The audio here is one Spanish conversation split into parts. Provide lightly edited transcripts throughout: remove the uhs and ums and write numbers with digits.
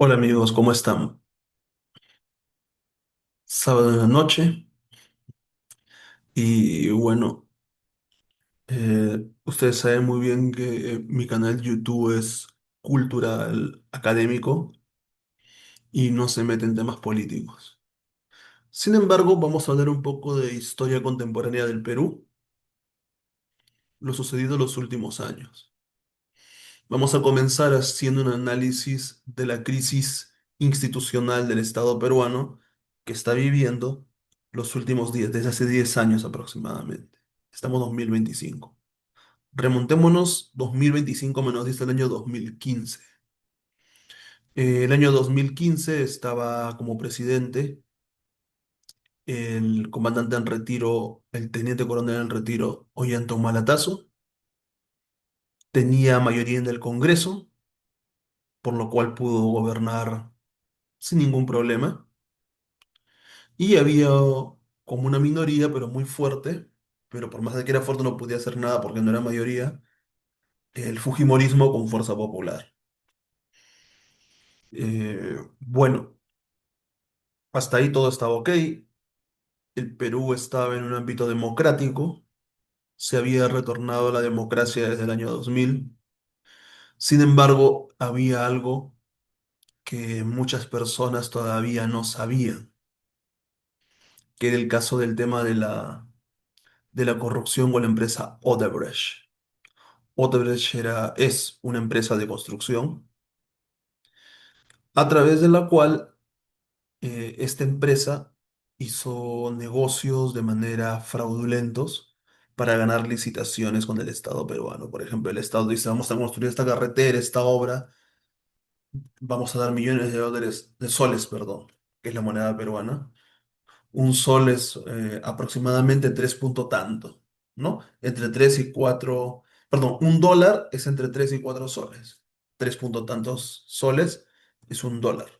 Hola amigos, ¿cómo están? Sábado en la noche y bueno, ustedes saben muy bien que mi canal YouTube es cultural académico y no se mete en temas políticos. Sin embargo, vamos a hablar un poco de historia contemporánea del Perú, lo sucedido en los últimos años. Vamos a comenzar haciendo un análisis de la crisis institucional del Estado peruano que está viviendo los últimos días, desde hace 10 años aproximadamente. Estamos en 2025. Remontémonos 2025 menos 10 el año 2015. El año 2015 estaba como presidente el comandante en retiro, el teniente coronel en retiro, Ollanta Humala. Tenía mayoría en el Congreso, por lo cual pudo gobernar sin ningún problema. Y había como una minoría, pero muy fuerte, pero por más de que era fuerte no podía hacer nada porque no era mayoría, el Fujimorismo con fuerza popular. Bueno, hasta ahí todo estaba ok. El Perú estaba en un ámbito democrático, se había retornado a la democracia desde el año 2000. Sin embargo, había algo que muchas personas todavía no sabían, que era el caso del tema de la corrupción con la empresa Odebrecht. Odebrecht es una empresa de construcción a través de la cual esta empresa hizo negocios de manera fraudulentos para ganar licitaciones con el Estado peruano. Por ejemplo, el Estado dice, vamos a construir esta carretera, esta obra, vamos a dar millones de dólares, de soles, perdón, que es la moneda peruana. Un sol es aproximadamente 3 punto tanto, ¿no? Entre 3 y 4, perdón, un dólar es entre 3 y 4 soles. 3 punto tantos soles es un dólar.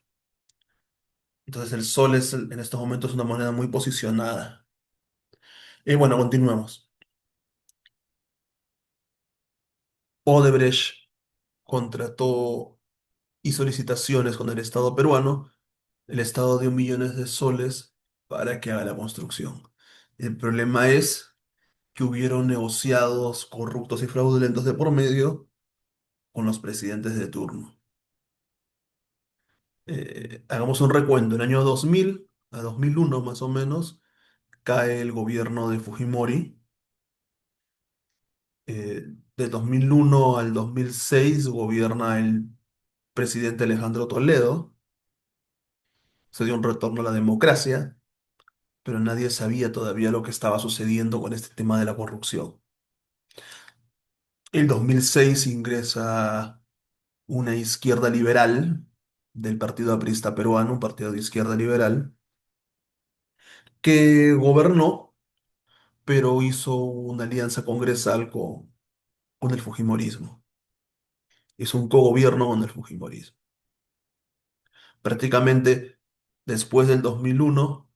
Entonces el sol en estos momentos una moneda muy posicionada. Y bueno, continuemos. Odebrecht contrató y solicitaciones con el Estado peruano. El Estado dio millones de soles para que haga la construcción. El problema es que hubieron negociados corruptos y fraudulentos de por medio con los presidentes de turno. Hagamos un recuento. En el año 2000 a 2001 más o menos cae el gobierno de Fujimori. Eh, de 2001 al 2006 gobierna el presidente Alejandro Toledo. Se dio un retorno a la democracia, pero nadie sabía todavía lo que estaba sucediendo con este tema de la corrupción. El 2006 ingresa una izquierda liberal del Partido Aprista Peruano, un partido de izquierda liberal, que gobernó, pero hizo una alianza congresal con el Fujimorismo. Hizo un cogobierno con el Fujimorismo. Prácticamente después del 2001,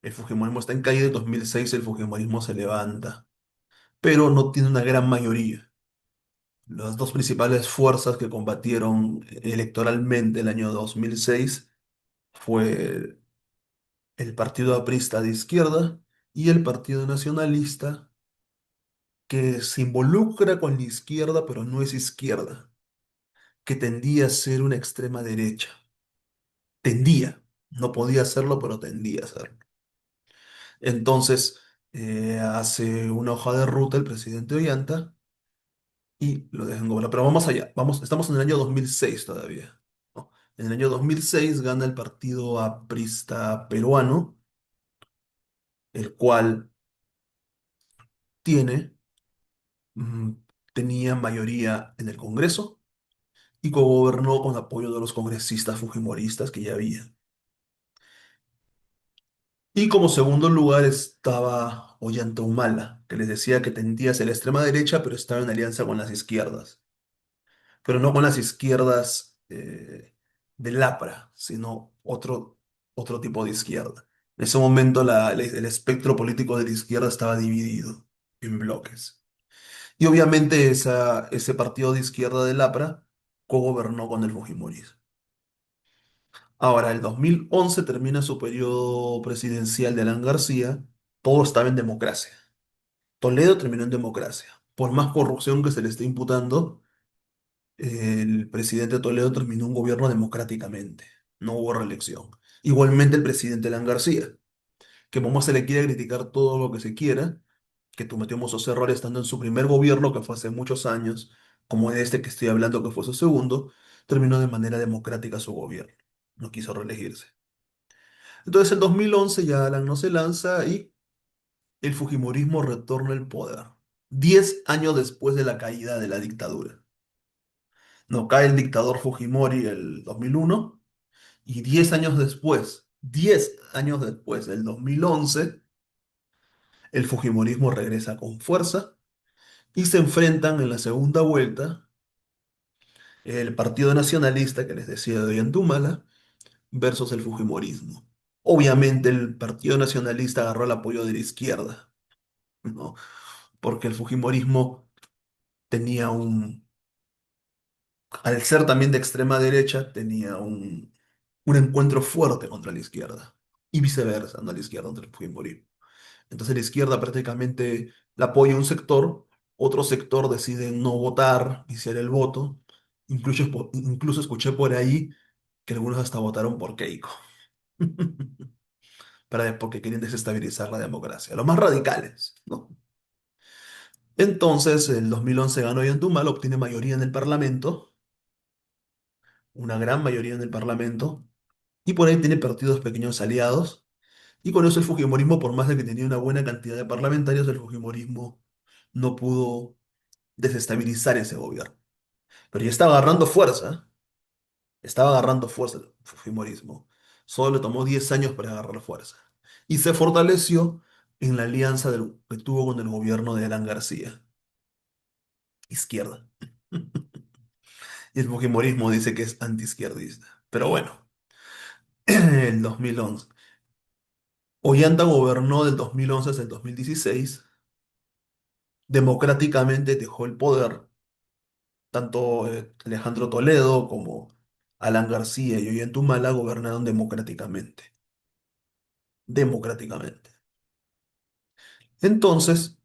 el Fujimorismo está en caída, en 2006 el Fujimorismo se levanta, pero no tiene una gran mayoría. Las dos principales fuerzas que combatieron electoralmente el año 2006 fue el Partido Aprista de izquierda y el Partido Nacionalista, que se involucra con la izquierda, pero no es izquierda, que tendía a ser una extrema derecha. Tendía, no podía hacerlo, pero tendía a hacerlo. Entonces, hace una hoja de ruta el presidente Ollanta y lo dejan gobernar. Pero vamos allá, vamos, estamos en el año 2006 todavía, ¿no? En el año 2006 gana el Partido Aprista Peruano, el cual tiene, mm, tenía mayoría en el Congreso y gobernó con apoyo de los congresistas fujimoristas que ya había. Y como segundo lugar estaba Ollanta Humala, que les decía que tendía hacia la extrema derecha, pero estaba en alianza con las izquierdas. Pero no con las izquierdas del APRA, sino otro tipo de izquierda. En ese momento el espectro político de la izquierda estaba dividido en bloques. Y obviamente ese partido de izquierda del APRA cogobernó con el Fujimorismo. Ahora, el 2011 termina su periodo presidencial de Alan García, todo estaba en democracia. Toledo terminó en democracia. Por más corrupción que se le esté imputando, el presidente Toledo terminó un gobierno democráticamente. No hubo reelección. Igualmente el presidente Alan García, que como se le quiere criticar todo lo que se quiera, que cometió muchos errores estando en su primer gobierno, que fue hace muchos años, como en este que estoy hablando, que fue su segundo, terminó de manera democrática su gobierno. No quiso reelegirse. Entonces, en 2011 ya Alan no se lanza y el Fujimorismo retorna al poder. 10 años después de la caída de la dictadura. No cae el dictador Fujimori el 2001 y 10 años después, del 2011, el Fujimorismo regresa con fuerza y se enfrentan en la segunda vuelta el Partido Nacionalista, que les decía de Ollantúmala, versus el Fujimorismo. Obviamente el Partido Nacionalista agarró el apoyo de la izquierda, ¿no? Porque el Fujimorismo tenía al ser también de extrema derecha, tenía un encuentro fuerte contra la izquierda. Y viceversa, no la izquierda contra el Fujimorismo. Entonces la izquierda prácticamente la apoya un sector, otro sector decide no votar, viciar el voto. Incluso escuché por ahí que algunos hasta votaron por Keiko, porque querían desestabilizar la democracia, los más radicales, ¿no? Entonces, el 2011 ganó Ollantúmala, obtiene mayoría en el Parlamento, una gran mayoría en el Parlamento, y por ahí tiene partidos pequeños aliados, y con eso el Fujimorismo, por más de que tenía una buena cantidad de parlamentarios, el Fujimorismo no pudo desestabilizar ese gobierno. Pero ya estaba agarrando fuerza el Fujimorismo. Solo le tomó 10 años para agarrar fuerza. Y se fortaleció en la alianza que tuvo con el gobierno de Alan García, izquierda. Y el Fujimorismo dice que es antiizquierdista. Pero bueno, el 2011. Ollanta gobernó del 2011 hasta el 2016. Democráticamente dejó el poder. Tanto Alejandro Toledo como Alan García y Ollanta Humala gobernaron democráticamente. Democráticamente. Entonces,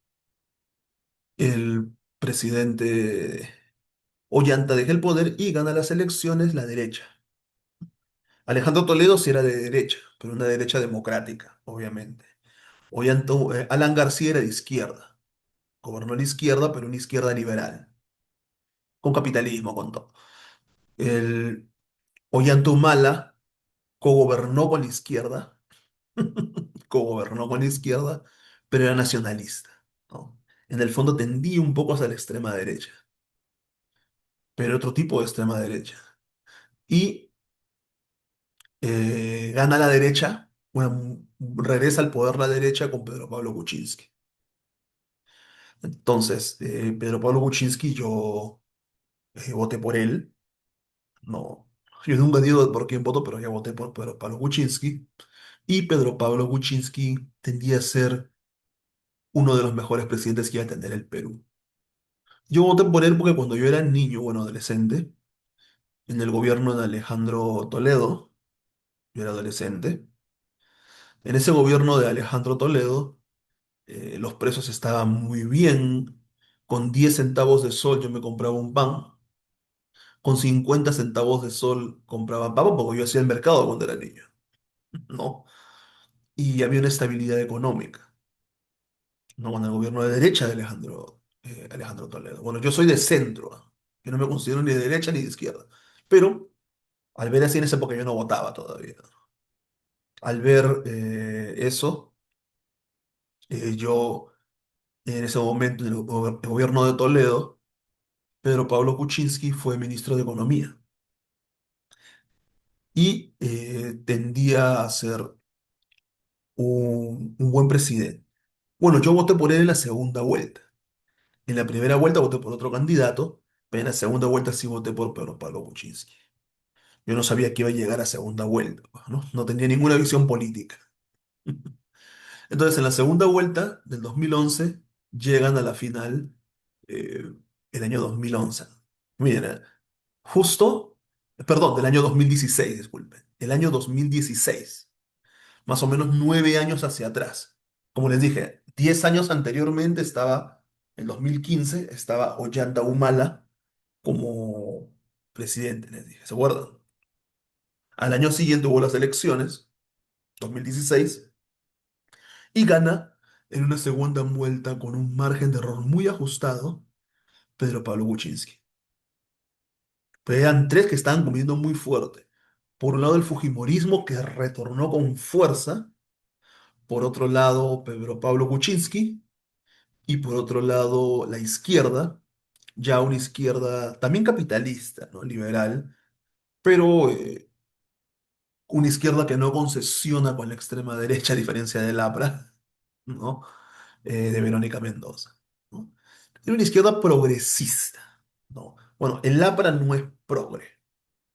el presidente Ollanta deja el poder y gana las elecciones la derecha. Alejandro Toledo sí era de derecha, pero una derecha democrática, obviamente. Alan García era de izquierda. Gobernó la izquierda, pero una izquierda liberal, con capitalismo, con todo. El Ollanta Humala cogobernó con la izquierda, cogobernó con la izquierda, pero era nacionalista, ¿no? En el fondo tendía un poco hacia la extrema derecha, pero otro tipo de extrema derecha. Y gana la derecha, bueno, regresa al poder la derecha con Pedro Pablo Kuczynski. Entonces, Pedro Pablo Kuczynski, yo voté por él. No, yo nunca digo por quién voto, pero ya voté por Pedro Pablo Kuczynski. Y Pedro Pablo Kuczynski tendía a ser uno de los mejores presidentes que iba a tener el Perú. Yo voté por él porque cuando yo era niño, bueno, adolescente, en el gobierno de Alejandro Toledo, yo era adolescente, en ese gobierno de Alejandro Toledo, los precios estaban muy bien. Con 10 centavos de sol yo me compraba un pan. Con 50 centavos de sol compraba papa porque yo hacía el mercado cuando era niño, ¿no? Y había una estabilidad económica, ¿no? Con el gobierno de derecha de Alejandro Toledo. Bueno, yo soy de centro, ¿ah? Yo no me considero ni de derecha ni de izquierda. Pero al ver así en esa época yo no votaba todavía. Al ver eso, yo en ese momento, en el gobierno de Toledo, Pedro Pablo Kuczynski fue ministro de Economía y tendía a ser un buen presidente. Bueno, yo voté por él en la segunda vuelta. En la primera vuelta voté por otro candidato, pero en la segunda vuelta sí voté por Pedro Pablo Kuczynski. Yo no sabía que iba a llegar a segunda vuelta, pues, ¿no? No tenía ninguna visión política. Entonces, en la segunda vuelta del 2011, llegan a la final eh, el año 2011. Miren, justo. Perdón, del año 2016, disculpen. El año 2016, más o menos 9 años hacia atrás. Como les dije, 10 años anteriormente estaba, en 2015, estaba Ollanta Humala como presidente, les dije, ¿se acuerdan? Al año siguiente hubo las elecciones, 2016, y gana en una segunda vuelta con un margen de error muy ajustado Pedro Pablo Kuczynski. Pero eran tres que estaban comiendo muy fuerte. Por un lado el Fujimorismo que retornó con fuerza, por otro lado Pedro Pablo Kuczynski y por otro lado la izquierda, ya una izquierda también capitalista, ¿no? Liberal, pero una izquierda que no concesiona con la extrema derecha a diferencia del APRA, ¿no? De Verónica Mendoza, ¿no? Y una izquierda progresista, ¿no? Bueno, el APRA no es progre,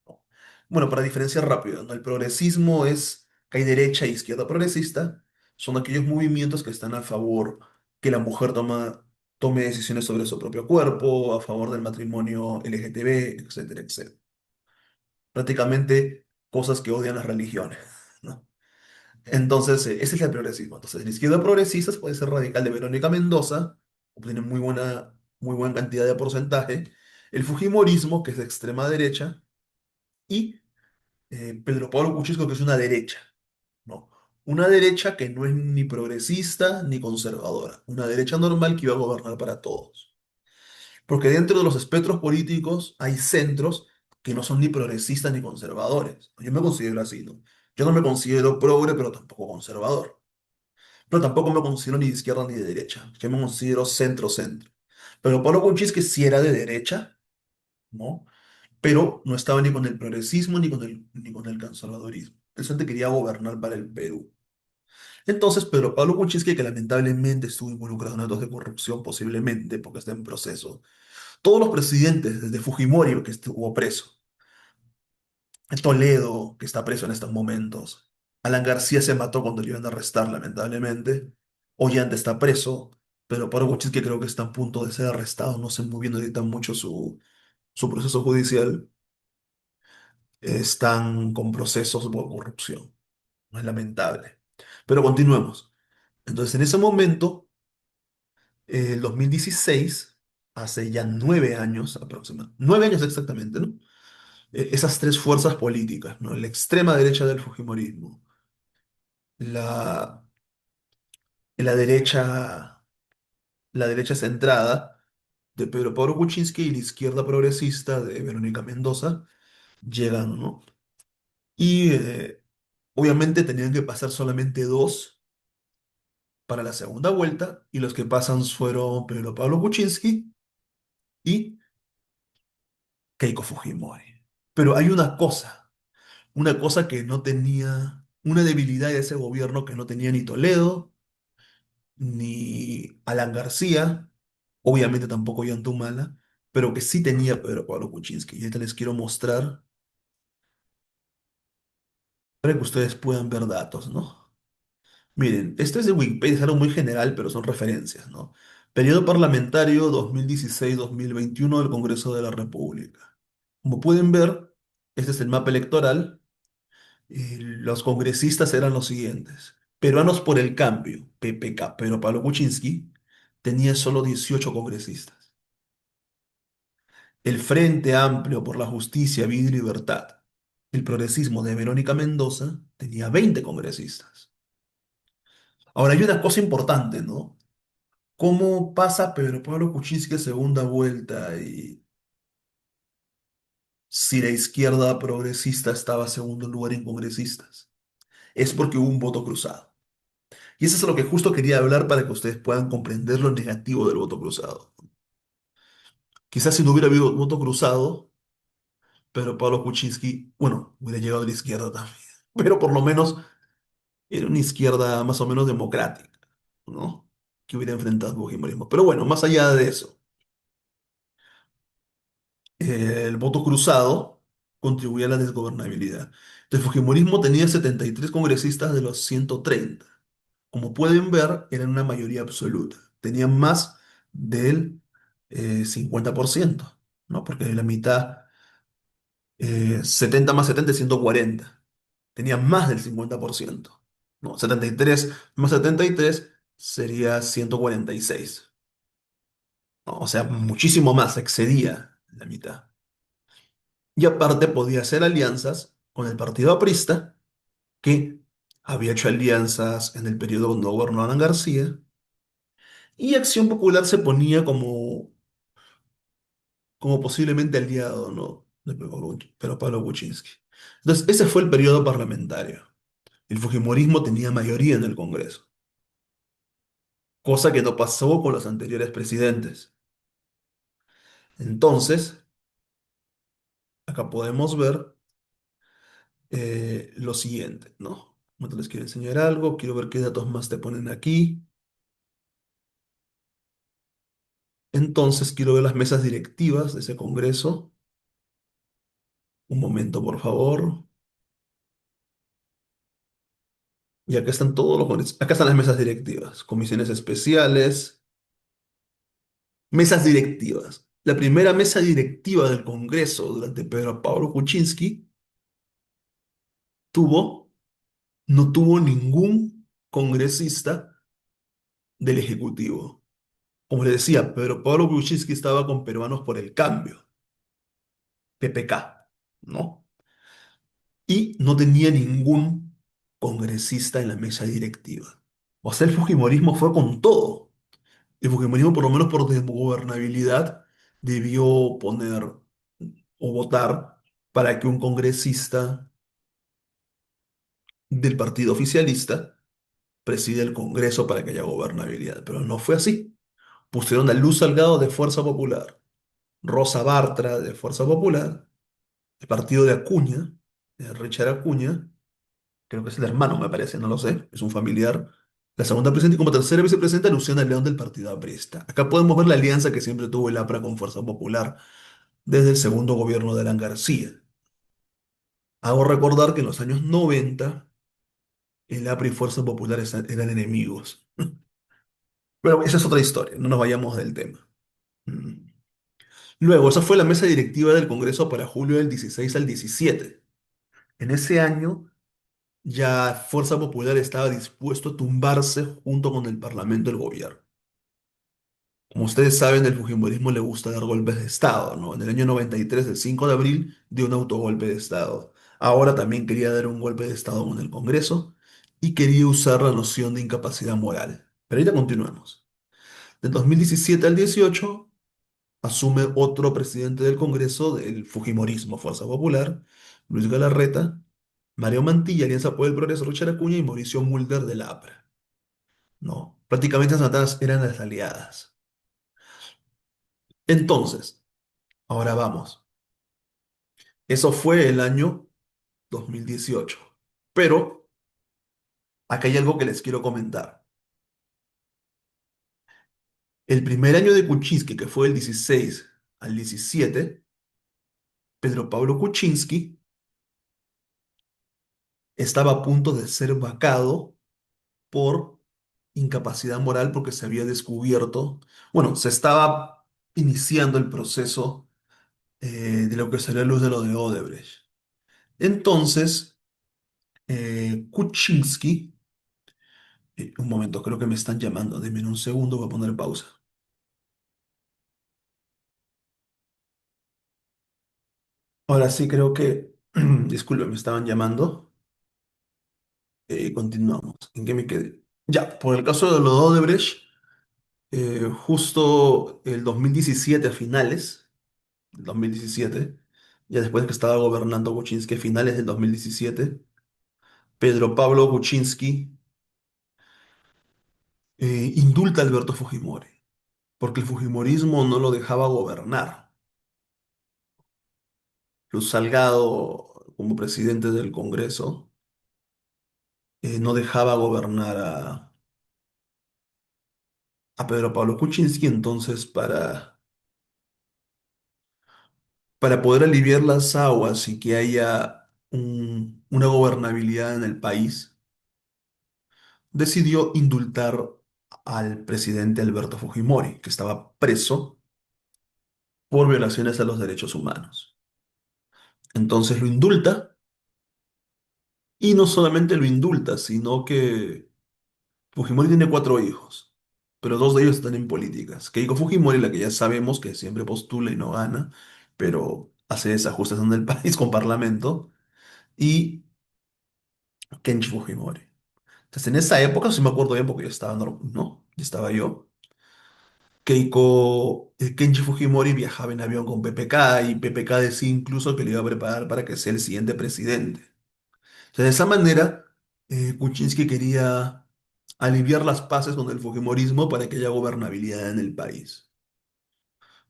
¿no? Bueno, para diferenciar rápido, ¿no? El progresismo es que hay derecha e izquierda progresista, son aquellos movimientos que están a favor que la mujer tome decisiones sobre su propio cuerpo, a favor del matrimonio LGTB, etcétera, etcétera. Prácticamente cosas que odian las religiones, ¿no? Entonces, ese es el progresismo. Entonces, la izquierda progresista puede ser radical de Verónica Mendoza, obtiene muy buena cantidad de porcentaje. El Fujimorismo, que es de extrema derecha, y Pedro Pablo Kuczynski, que es una derecha, ¿no? Una derecha que no es ni progresista ni conservadora. Una derecha normal que iba a gobernar para todos. Porque dentro de los espectros políticos hay centros que no son ni progresistas ni conservadores. Yo me considero así, ¿no? Yo no me considero progre, pero tampoco conservador. Pero tampoco me considero ni de izquierda ni de derecha. Yo me considero centro-centro. Pero Pablo Kuczynski sí era de derecha, ¿no? Pero no estaba ni con el progresismo ni con el conservadurismo. Él solamente quería gobernar para el Perú. Entonces, Pedro Pablo Kuczynski, que lamentablemente estuvo involucrado en actos de corrupción, posiblemente, porque está en proceso. Todos los presidentes, desde Fujimori, que estuvo preso, Toledo, que está preso en estos momentos, Alan García se mató cuando le iban a arrestar, lamentablemente, Ollanta está preso, pero Pablo Kuczynski creo que está a punto de ser arrestado, no sé muy bien ahorita mucho su proceso judicial, están con procesos por corrupción, no es lamentable. Pero continuemos. Entonces, en ese momento, el 2016, hace ya 9 años aproximadamente, 9 años exactamente, ¿no? Esas tres fuerzas políticas, ¿no? La extrema derecha del Fujimorismo, la, la derecha, la derecha centrada de Pedro Pablo Kuczynski y la izquierda progresista de Verónica Mendoza llegan, ¿no? Y obviamente tenían que pasar solamente dos para la segunda vuelta, y los que pasan fueron Pedro Pablo Kuczynski y Keiko Fujimori. Pero hay una cosa que no tenía, una debilidad de ese gobierno que no tenía ni Toledo, ni Alan García, obviamente tampoco Humala, pero que sí tenía Pedro Pablo Kuczynski. Y ahorita les quiero mostrar para que ustedes puedan ver datos, ¿no? Miren, esto es de Wikipedia, es algo muy general, pero son referencias, ¿no? Periodo parlamentario 2016-2021 del Congreso de la República. Como pueden ver, este es el mapa electoral. Los congresistas eran los siguientes. Peruanos por el Cambio, PPK, pero Pablo Kuczynski tenía solo 18 congresistas. El Frente Amplio por la Justicia, Vida y Libertad, el progresismo de Verónica Mendoza, tenía 20 congresistas. Ahora hay una cosa importante, ¿no? ¿Cómo pasa Pedro Pablo Kuczynski a segunda vuelta y si la izquierda progresista estaba a segundo lugar en congresistas? Es porque hubo un voto cruzado. Y eso es lo que justo quería hablar para que ustedes puedan comprender lo negativo del voto cruzado. Quizás si no hubiera habido voto cruzado, Pedro Pablo Kuczynski, bueno, hubiera llegado a la izquierda también. Pero por lo menos era una izquierda más o menos democrática, ¿no? Que hubiera enfrentado al fujimorismo. Pero bueno, más allá de eso, el voto cruzado contribuía a la desgobernabilidad. El fujimorismo tenía 73 congresistas de los 130. Como pueden ver, eran una mayoría absoluta. Tenían más del 50%, ¿no? Porque la mitad, 70 más 70 es 140. Tenía más del 50%. No, 73 más 73 sería 146. ¿No? O sea, muchísimo más, excedía la mitad. Y aparte podía hacer alianzas con el partido aprista, que había hecho alianzas en el periodo cuando gobernó Alan García, y Acción Popular se ponía como posiblemente aliado, ¿no? De Pablo Kuczynski. Entonces, ese fue el periodo parlamentario. El Fujimorismo tenía mayoría en el Congreso, cosa que no pasó con los anteriores presidentes. Entonces, acá podemos ver lo siguiente, ¿no? No te les quiero enseñar algo, quiero ver qué datos más te ponen aquí. Entonces, quiero ver las mesas directivas de ese Congreso. Un momento, por favor. Y acá están todos acá están las mesas directivas, comisiones especiales, mesas directivas. La primera mesa directiva del Congreso durante Pedro Pablo Kuczynski tuvo, no tuvo ningún congresista del Ejecutivo. Como le decía, Pedro Pablo Kuczynski estaba con Peruanos por el Cambio, PPK, ¿no? Y no tenía ningún congresista en la mesa directiva. O sea, el Fujimorismo fue con todo. El Fujimorismo, por lo menos por desgobernabilidad, debió poner o votar para que un congresista del partido oficialista presida el Congreso para que haya gobernabilidad. Pero no fue así. Pusieron a Luz Salgado de Fuerza Popular, Rosa Bartra de Fuerza Popular, el partido de Acuña, de Richard Acuña, creo que es el hermano, me parece, no lo sé, es un familiar. La segunda presidenta y como tercera vicepresidenta, Luciana León del Partido Aprista. Acá podemos ver la alianza que siempre tuvo el APRA con Fuerza Popular desde el segundo gobierno de Alan García. Hago recordar que en los años 90 el APRA y Fuerza Popular eran enemigos. Pero esa es otra historia, no nos vayamos del tema. Mm. Luego, esa fue la mesa directiva del Congreso para julio del 16 al 17. En ese año ya Fuerza Popular estaba dispuesto a tumbarse junto con el Parlamento y el gobierno. Como ustedes saben, el Fujimorismo le gusta dar golpes de Estado, ¿no? En el año 93, el 5 de abril, dio un autogolpe de Estado. Ahora también quería dar un golpe de Estado con el Congreso y quería usar la noción de incapacidad moral. Pero ahorita continuemos. Del 2017 al 18, asume otro presidente del Congreso del Fujimorismo, Fuerza Popular, Luis Galarreta, Mario Mantilla, Alianza por el Progreso, Richard Acuña y Mauricio Mulder de la APRA. No, prácticamente esas matadas eran las aliadas. Entonces, ahora vamos. Eso fue el año 2018. Pero acá hay algo que les quiero comentar. El primer año de Kuczynski, que fue el 16 al 17, Pedro Pablo Kuczynski estaba a punto de ser vacado por incapacidad moral porque se había descubierto, bueno, se estaba iniciando el proceso de lo que salió a luz de lo de Odebrecht. Entonces, Kuczynski, un momento, creo que me están llamando, denme un segundo, voy a poner pausa. Ahora sí creo que, disculpe, me estaban llamando. Continuamos. ¿En qué me quedé? Ya, por el caso de lo de Odebrecht, justo el 2017 a finales, el 2017, ya después de que estaba gobernando Kuczynski a finales del 2017, Pedro Pablo Kuczynski indulta a Alberto Fujimori, porque el Fujimorismo no lo dejaba gobernar. Luz Salgado, como presidente del Congreso, no dejaba gobernar a Pedro Pablo Kuczynski, entonces para poder aliviar las aguas y que haya una gobernabilidad en el país, decidió indultar al presidente Alberto Fujimori, que estaba preso por violaciones a los derechos humanos. Entonces lo indulta y no solamente lo indulta, sino que Fujimori tiene cuatro hijos, pero dos de ellos están en políticas. Keiko Fujimori, la que ya sabemos que siempre postula y no gana, pero hace desajustes en el país con parlamento, y Kenji Fujimori. Entonces, en esa época, sí me acuerdo bien porque yo estaba, ¿no? Ya estaba yo. Kenji Fujimori viajaba en avión con PPK y PPK decía incluso que le iba a preparar para que sea el siguiente presidente. O sea, de esa manera, Kuczynski quería aliviar las paces con el Fujimorismo para que haya gobernabilidad en el país.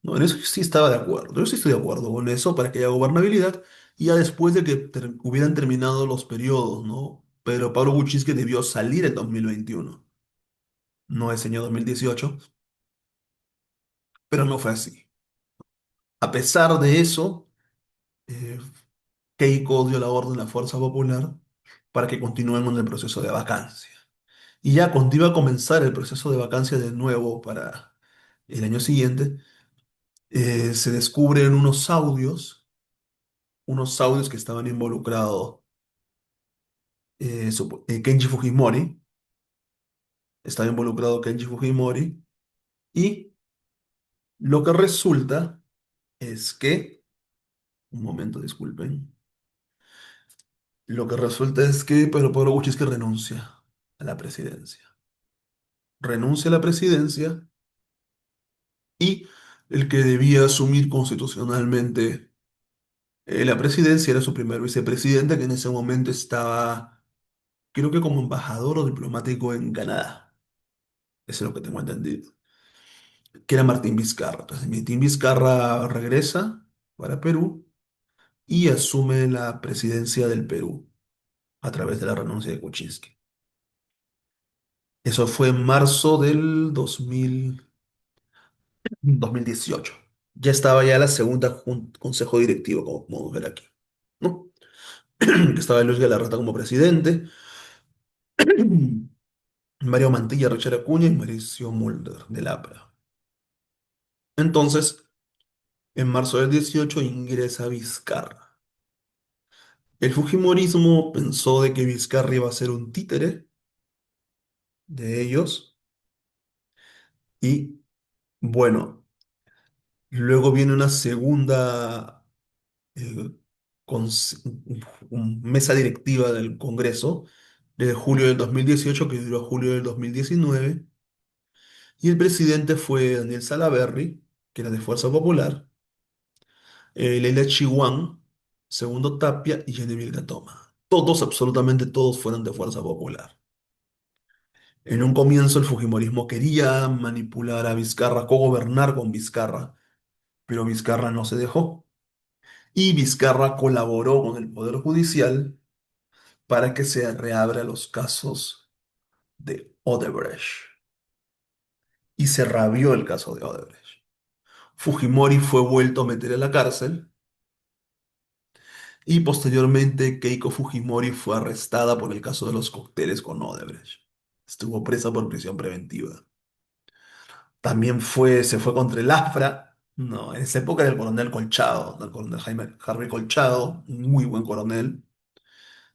No, en eso sí estaba de acuerdo. Yo sí estoy de acuerdo con eso para que haya gobernabilidad y ya después de que hubieran terminado los periodos, ¿no? Pero Pablo Kuczynski debió salir en 2021, no ese año 2018, pero no fue así. A pesar de eso, eh, Keiko dio la orden a la Fuerza Popular para que continúen con el proceso de vacancia. Y ya cuando iba a comenzar el proceso de vacancia de nuevo para el año siguiente, se descubren unos audios que estaban involucrados Kenji Fujimori, estaba involucrado Kenji Fujimori, y lo que resulta es que, un momento, disculpen, lo que resulta es que Pedro Pablo Kuczynski renuncia a la presidencia. Renuncia a la presidencia y el que debía asumir constitucionalmente la presidencia era su primer vicepresidente, que en ese momento estaba, creo que como embajador o diplomático en Canadá. Eso es lo que tengo entendido. Que era Martín Vizcarra. Entonces, Martín Vizcarra regresa para Perú y asume la presidencia del Perú a través de la renuncia de Kuczynski. Eso fue en marzo del 2018. Ya estaba ya la segunda consejo directivo, como podemos ver aquí, ¿no? Que estaba Luis Galarreta como presidente, Mario Mantilla, Richard Acuña y Mauricio Mulder del APRA. Entonces, en marzo del 18 ingresa Vizcarra. El Fujimorismo pensó de que Vizcarra iba a ser un títere de ellos y bueno, luego viene una segunda eh, mesa directiva del Congreso desde julio del 2018 que duró a julio del 2019 y el presidente fue Daniel Salaverry, que era de Fuerza Popular, Leila Chihuán, Segundo Tapia y Genevieve Gatoma. Todos, absolutamente todos fueron de Fuerza Popular. En un comienzo el Fujimorismo quería manipular a Vizcarra, cogobernar con Vizcarra, pero Vizcarra no se dejó. Y Vizcarra colaboró con el Poder Judicial para que se reabra los casos de Odebrecht. Y se rabió el caso de Odebrecht. Fujimori fue vuelto a meter en la cárcel y posteriormente Keiko Fujimori fue arrestada por el caso de los cócteles con Odebrecht. Estuvo presa por prisión preventiva. También se fue contra el AFRA. No, en esa época era el coronel Colchado, ¿no? El coronel Jaime Harvey Colchado, un muy buen coronel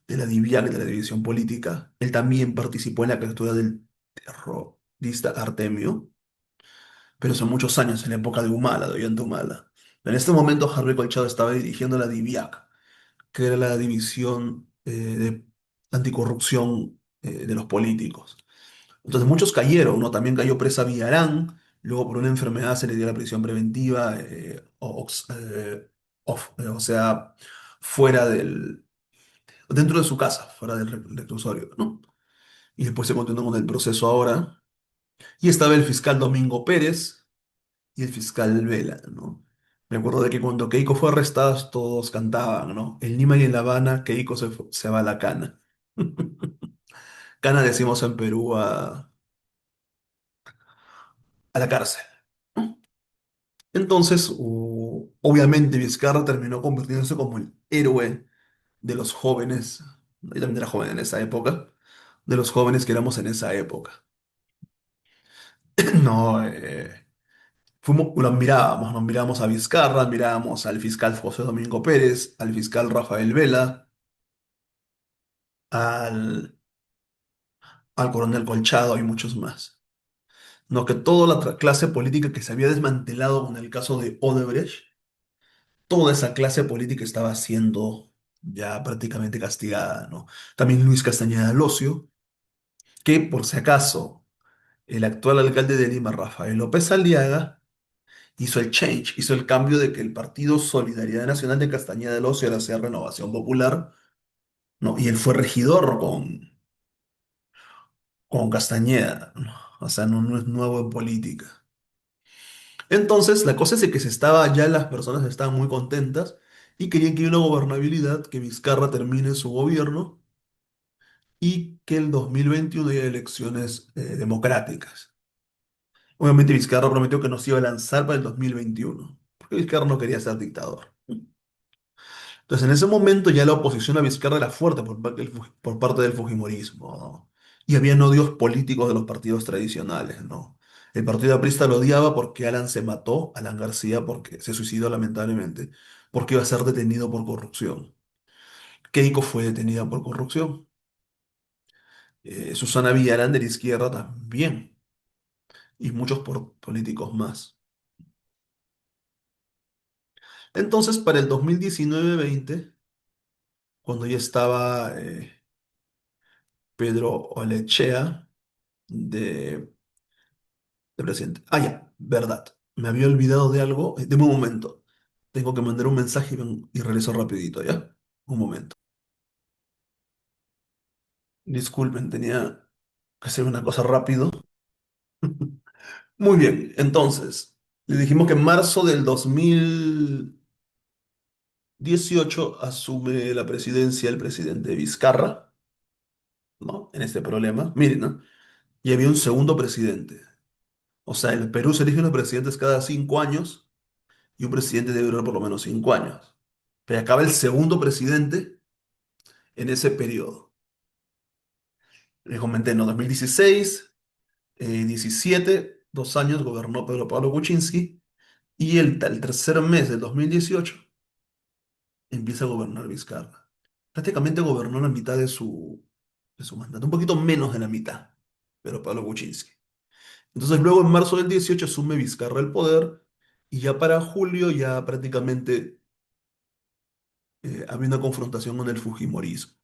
de la DIVIAC, de la División Política. Él también participó en la captura del terrorista Artemio, pero son muchos años, en la época de Humala, de Ollanta Humala. En este momento Harvey Colchado estaba dirigiendo la DIVIAC, que era la división de anticorrupción de los políticos. Entonces muchos cayeron, ¿no? También cayó presa Villarán, luego por una enfermedad se le dio la prisión preventiva, o sea, fuera dentro de su casa, fuera del reclusorio, ¿no? Y después se continuó con el proceso ahora. Y estaba el fiscal Domingo Pérez y el fiscal Vela, ¿no? Me acuerdo de que cuando Keiko fue arrestada todos cantaban, ¿no? En Lima y en La Habana, Keiko se va a la cana. Cana decimos en Perú a la cárcel. Entonces, obviamente Vizcarra terminó convirtiéndose como el héroe de los jóvenes, yo también era joven en esa época, de los jóvenes que éramos en esa época. No, Lo mirábamos, nos mirábamos a Vizcarra, mirábamos al fiscal José Domingo Pérez, al fiscal Rafael Vela, al, al coronel Colchado y muchos más. No, que toda la clase política que se había desmantelado con el caso de Odebrecht, toda esa clase política estaba siendo ya prácticamente castigada, ¿no? También Luis Castañeda Locio, que por si acaso el actual alcalde de Lima, Rafael López Aliaga, hizo el change, hizo el cambio de que el partido Solidaridad Nacional de Castañeda del Ocio ahora sea Renovación Popular, ¿no? Y él fue regidor con Castañeda, ¿no? O sea, no es nuevo en política. Entonces, la cosa es de que ya las personas estaban muy contentas y querían que haya una gobernabilidad, que Vizcarra termine su gobierno y que el 2021 haya elecciones democráticas. Obviamente Vizcarra prometió que no se iba a lanzar para el 2021, porque Vizcarra no quería ser dictador. Entonces, en ese momento ya la oposición a Vizcarra era fuerte por parte del Fujimorismo, ¿no? Y habían odios políticos de los partidos tradicionales, ¿no? El partido aprista lo odiaba porque Alan se mató, Alan García, porque se suicidó lamentablemente, porque iba a ser detenido por corrupción. Keiko fue detenida por corrupción. Susana Villarán de la izquierda también, y muchos políticos más. Entonces, para el 2019-20, cuando ya estaba Pedro Olechea de presidente. Ah, ya, verdad. Me había olvidado de algo. Deme un momento. Tengo que mandar un mensaje y regreso rapidito, ¿ya? Un momento. Disculpen, tenía que hacer una cosa rápido. Muy bien, entonces, le dijimos que en marzo del 2018 asume la presidencia el presidente Vizcarra, ¿no? En este problema. Miren, ¿no? Y había un segundo presidente. O sea, en el Perú se eligen los presidentes cada 5 años y un presidente debe durar por lo menos 5 años. Pero acaba el segundo presidente en ese periodo. Les comenté, ¿no? 2016, 17, 2 años gobernó Pedro Pablo Kuczynski y el tercer mes del 2018 empieza a gobernar Vizcarra. Prácticamente gobernó la mitad de su mandato, un poquito menos de la mitad, pero Pablo Kuczynski. Entonces luego en marzo del 18 asume Vizcarra el poder y ya para julio ya prácticamente había una confrontación con el Fujimorismo,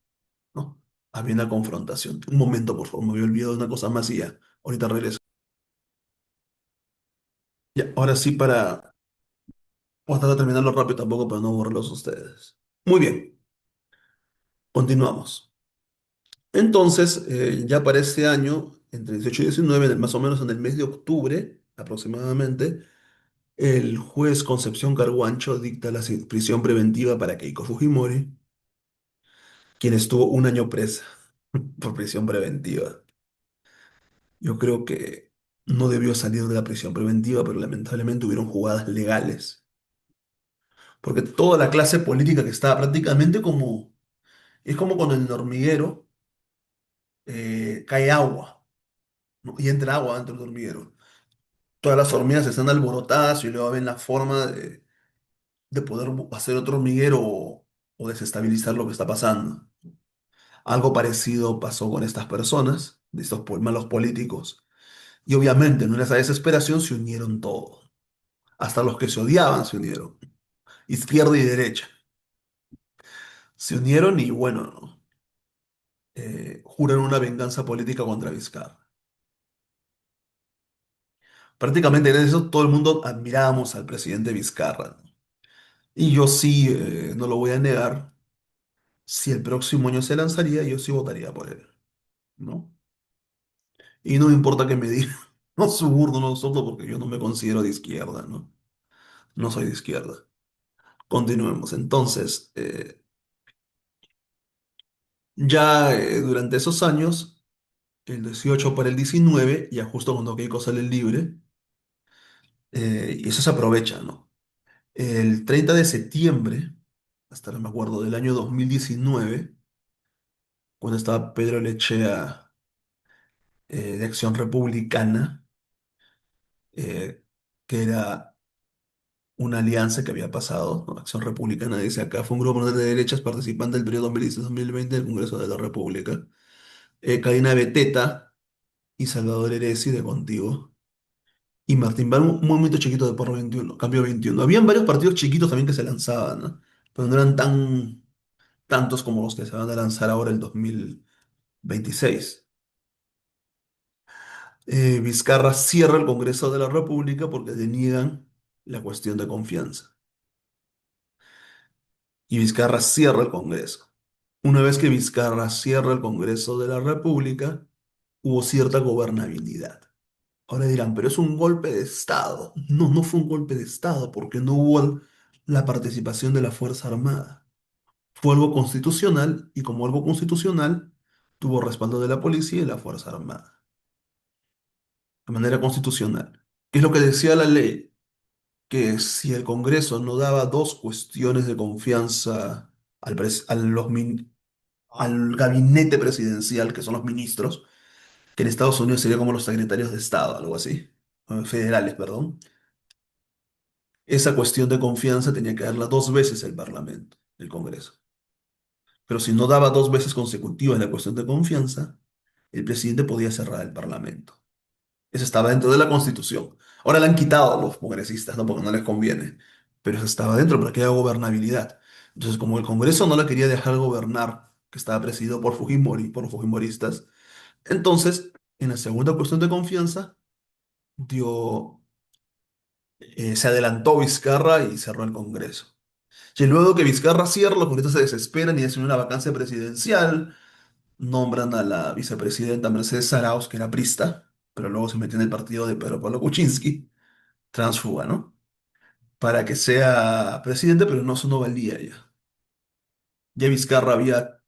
¿no? Había una confrontación. Un momento, por favor, me había olvidado de una cosa más y ya. Ahorita regreso. Ya, ahora sí Voy a tratar de terminarlo rápido tampoco para no aburrirlos a ustedes. Muy bien, continuamos. Entonces, ya para este año, entre 18 y 19, más o menos en el mes de octubre aproximadamente, el juez Concepción Carguancho dicta la prisión preventiva para Keiko Fujimori, quien estuvo un año presa por prisión preventiva. Yo creo que no debió salir de la prisión preventiva, pero lamentablemente hubieron jugadas legales, porque toda la clase política que estaba prácticamente como, es como cuando en el hormiguero cae agua, ¿no? Y entra agua dentro del hormiguero. Todas las hormigas están alborotadas y luego ven la forma de poder hacer otro hormiguero o desestabilizar lo que está pasando. Algo parecido pasó con estas personas, de estos malos políticos, y obviamente en esa desesperación se unieron todos. Hasta los que se odiaban se unieron, izquierda y derecha. Se unieron y bueno, ¿no? Juraron una venganza política contra Vizcarra. Prácticamente en eso todo el mundo admirábamos al presidente Vizcarra, ¿no? Y yo sí, no lo voy a negar, si el próximo año se lanzaría, yo sí votaría por él, ¿no? Y no me importa que me digan, no suburno, no soplo, porque yo no me considero de izquierda, ¿no? No soy de izquierda. Continuemos. Entonces, ya durante esos años, el 18 para el 19, ya justo cuando Keiko sale libre, y eso se aprovecha, ¿no? El 30 de septiembre, hasta no me acuerdo, del año 2019, cuando estaba Pedro Lechea de Acción Republicana, que era una alianza que había pasado, ¿no? Acción Republicana, dice acá, fue un grupo de derechas participante del periodo 2016-2020 del Congreso de la República. Karina Beteta y Salvador Heresi de Contigo. Y Martín Bar, un movimiento chiquito de Porro 21, Cambio 21. Habían varios partidos chiquitos también que se lanzaban, ¿no? Pero no eran tantos como los que se van a lanzar ahora el 2026. Vizcarra cierra el Congreso de la República porque deniegan la cuestión de confianza. Y Vizcarra cierra el Congreso. Una vez que Vizcarra cierra el Congreso de la República, hubo cierta gobernabilidad. Ahora dirán, pero es un golpe de Estado. No, no fue un golpe de Estado porque no hubo la participación de la Fuerza Armada. Fue algo constitucional y como algo constitucional, tuvo respaldo de la policía y la Fuerza Armada, de manera constitucional. ¿Qué es lo que decía la ley? Que si el Congreso no daba dos cuestiones de confianza al gabinete presidencial, que son los ministros, que en Estados Unidos sería como los secretarios de Estado, algo así, federales, perdón. Esa cuestión de confianza tenía que darla dos veces el Parlamento, el Congreso. Pero si no daba dos veces consecutivas la cuestión de confianza, el presidente podía cerrar el Parlamento. Eso estaba dentro de la Constitución. Ahora la han quitado a los congresistas, ¿no? Porque no les conviene. Pero eso estaba dentro para que haya gobernabilidad. Entonces, como el Congreso no la quería dejar gobernar, que estaba presidido por Fujimori, por los Fujimoristas, entonces, en la segunda cuestión de confianza, dio, se adelantó Vizcarra y cerró el Congreso. Y luego que Vizcarra cierra, los congresistas se desesperan y hacen una vacancia presidencial, nombran a la vicepresidenta Mercedes Arauz, que era prista, pero luego se metió en el partido de Pedro Pablo Kuczynski, transfuga, ¿no? Para que sea presidente, pero no, eso no valía ya. Ya Vizcarra había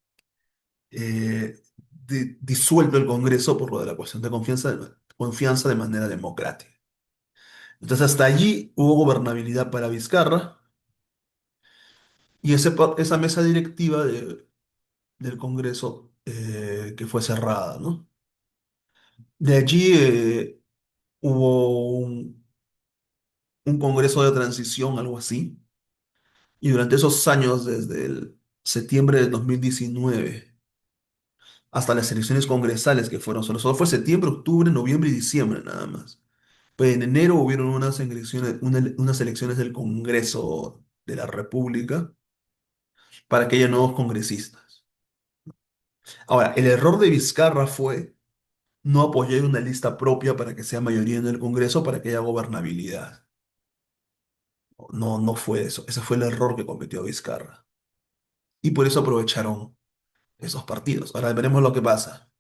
disuelto el Congreso por lo de la cuestión de confianza de manera democrática. Entonces hasta allí hubo gobernabilidad para Vizcarra y esa mesa directiva del Congreso que fue cerrada, ¿no? De allí hubo un Congreso de transición, algo así, y durante esos años, desde el septiembre de 2019 hasta las elecciones congresales que fueron, solo fue septiembre, octubre, noviembre y diciembre nada más. Pues en enero hubieron unas elecciones del Congreso de la República para que haya nuevos congresistas. Ahora, el error de Vizcarra fue no apoyar una lista propia para que sea mayoría en el Congreso para que haya gobernabilidad. No, no fue eso. Ese fue el error que cometió Vizcarra. Y por eso aprovecharon esos partidos. Ahora veremos lo que pasa.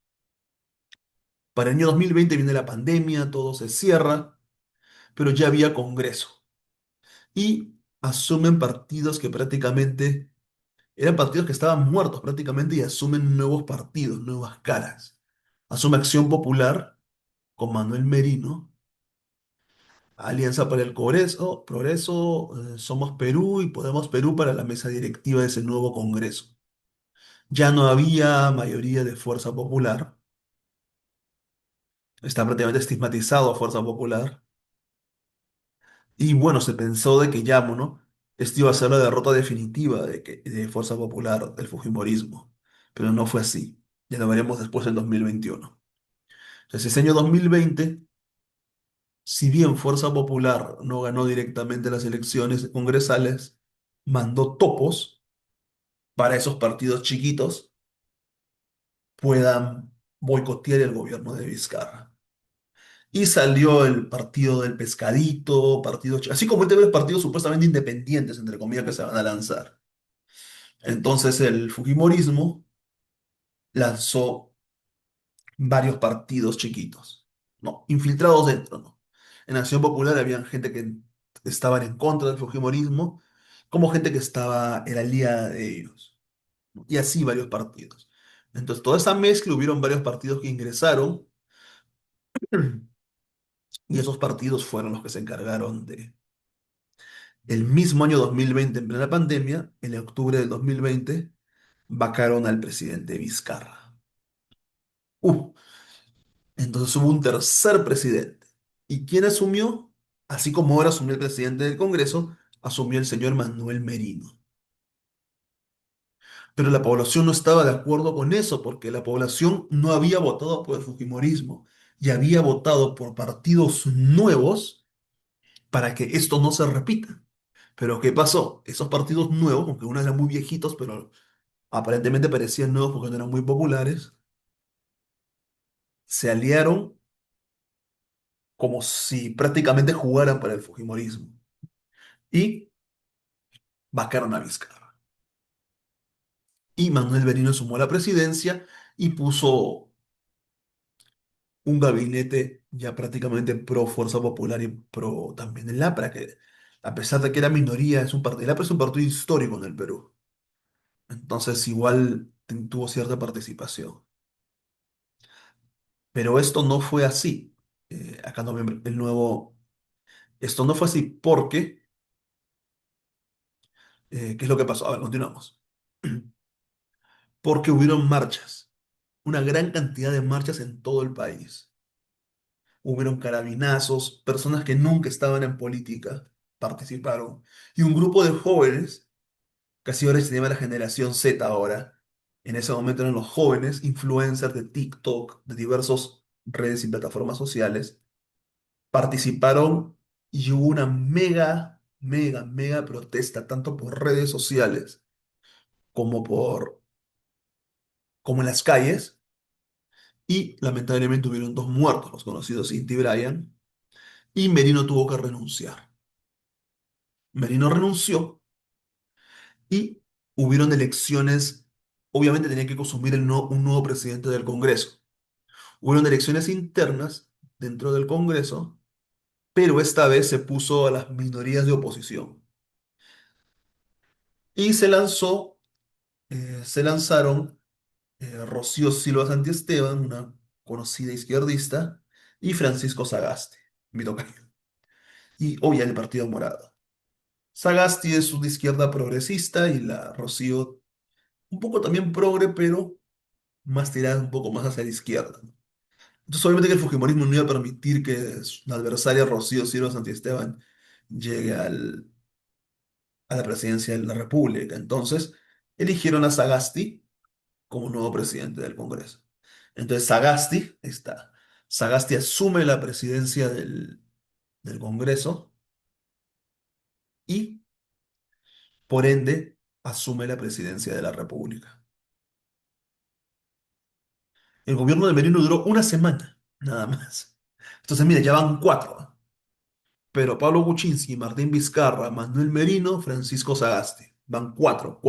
Para el año 2020 viene la pandemia, todo se cierra, pero ya había Congreso. Y asumen partidos que prácticamente eran partidos que estaban muertos prácticamente y asumen nuevos partidos, nuevas caras. Asume Acción Popular con Manuel Merino, Alianza para el Progreso, Somos Perú y Podemos Perú para la mesa directiva de ese nuevo Congreso. Ya no había mayoría de Fuerza Popular, está prácticamente estigmatizado a Fuerza Popular, y bueno, se pensó de que ya, ¿no? Esto iba a ser la derrota definitiva de Fuerza Popular, del Fujimorismo, pero no fue así, ya lo veremos después del 2021. Entonces, ese año 2020, si bien Fuerza Popular no ganó directamente las elecciones congresales, mandó topos para esos partidos chiquitos puedan boicotear el gobierno de Vizcarra. Y salió el partido del pescadito, así como hay varios partidos supuestamente independientes, entre comillas, que se van a lanzar. Entonces el Fujimorismo lanzó varios partidos chiquitos, ¿no? Infiltrados dentro, ¿no? En Acción Popular había gente que estaban en contra del Fujimorismo, como gente que era aliada de ellos, ¿no? Y así varios partidos. Entonces, toda esa mezcla, hubieron varios partidos que ingresaron, y esos partidos fueron los que se encargaron el mismo año 2020, en plena pandemia, en octubre del 2020, vacaron al presidente Vizcarra. Uh, entonces hubo un tercer presidente. ¿Y quién asumió? Así como ahora asumió el presidente del Congreso, asumió el señor Manuel Merino. Pero la población no estaba de acuerdo con eso, porque la población no había votado por el Fujimorismo y había votado por partidos nuevos para que esto no se repita. Pero ¿qué pasó? Esos partidos nuevos, aunque unos eran muy viejitos, pero aparentemente parecían nuevos porque no eran muy populares, se aliaron como si prácticamente jugaran para el Fujimorismo y vacaron a Vizcarra. Y Manuel Merino sumó la presidencia y puso un gabinete ya prácticamente pro Fuerza Popular y pro también el APRA, que a pesar de que era minoría, es un partido, el APRA es un partido histórico en el Perú. Entonces igual tuvo cierta participación. Pero esto no fue así. Acá no el nuevo, esto no fue así porque, ¿qué es lo que pasó? A ver, continuamos. Porque hubieron marchas, una gran cantidad de marchas en todo el país. Hubieron carabinazos, personas que nunca estaban en política participaron. Y un grupo de jóvenes, casi ahora se llama la generación Z ahora, en ese momento eran los jóvenes influencers de TikTok, de diversas redes y plataformas sociales, participaron y hubo una mega protesta, tanto por redes sociales como como en las calles, y lamentablemente hubieron dos muertos, los conocidos Inti y Brian, y Merino tuvo que renunciar. Merino renunció y hubieron elecciones, obviamente tenía que consumir un nuevo presidente del Congreso. Hubieron elecciones internas dentro del Congreso, pero esta vez se puso a las minorías de oposición. Y se lanzaron Rocío Silva Santiesteban, una conocida izquierdista, y Francisco Sagasti, mi tocayo, y obvia el Partido Morado. Sagasti es una izquierda progresista y la Rocío un poco también progre, pero más tirada un poco más hacia la izquierda. Entonces, obviamente que el Fujimorismo no iba a permitir que su adversaria Rocío Silva Santiesteban llegue a la presidencia de la República. Entonces, eligieron a Sagasti como nuevo presidente del Congreso. Entonces, Sagasti, ahí está, Sagasti asume la presidencia del Congreso y, por ende, asume la presidencia de la República. El gobierno de Merino duró una semana, nada más. Entonces, mire, ya van cuatro, ¿ah? Pero Pablo Kuczynski, Martín Vizcarra, Manuel Merino, Francisco Sagasti. Van cuatro.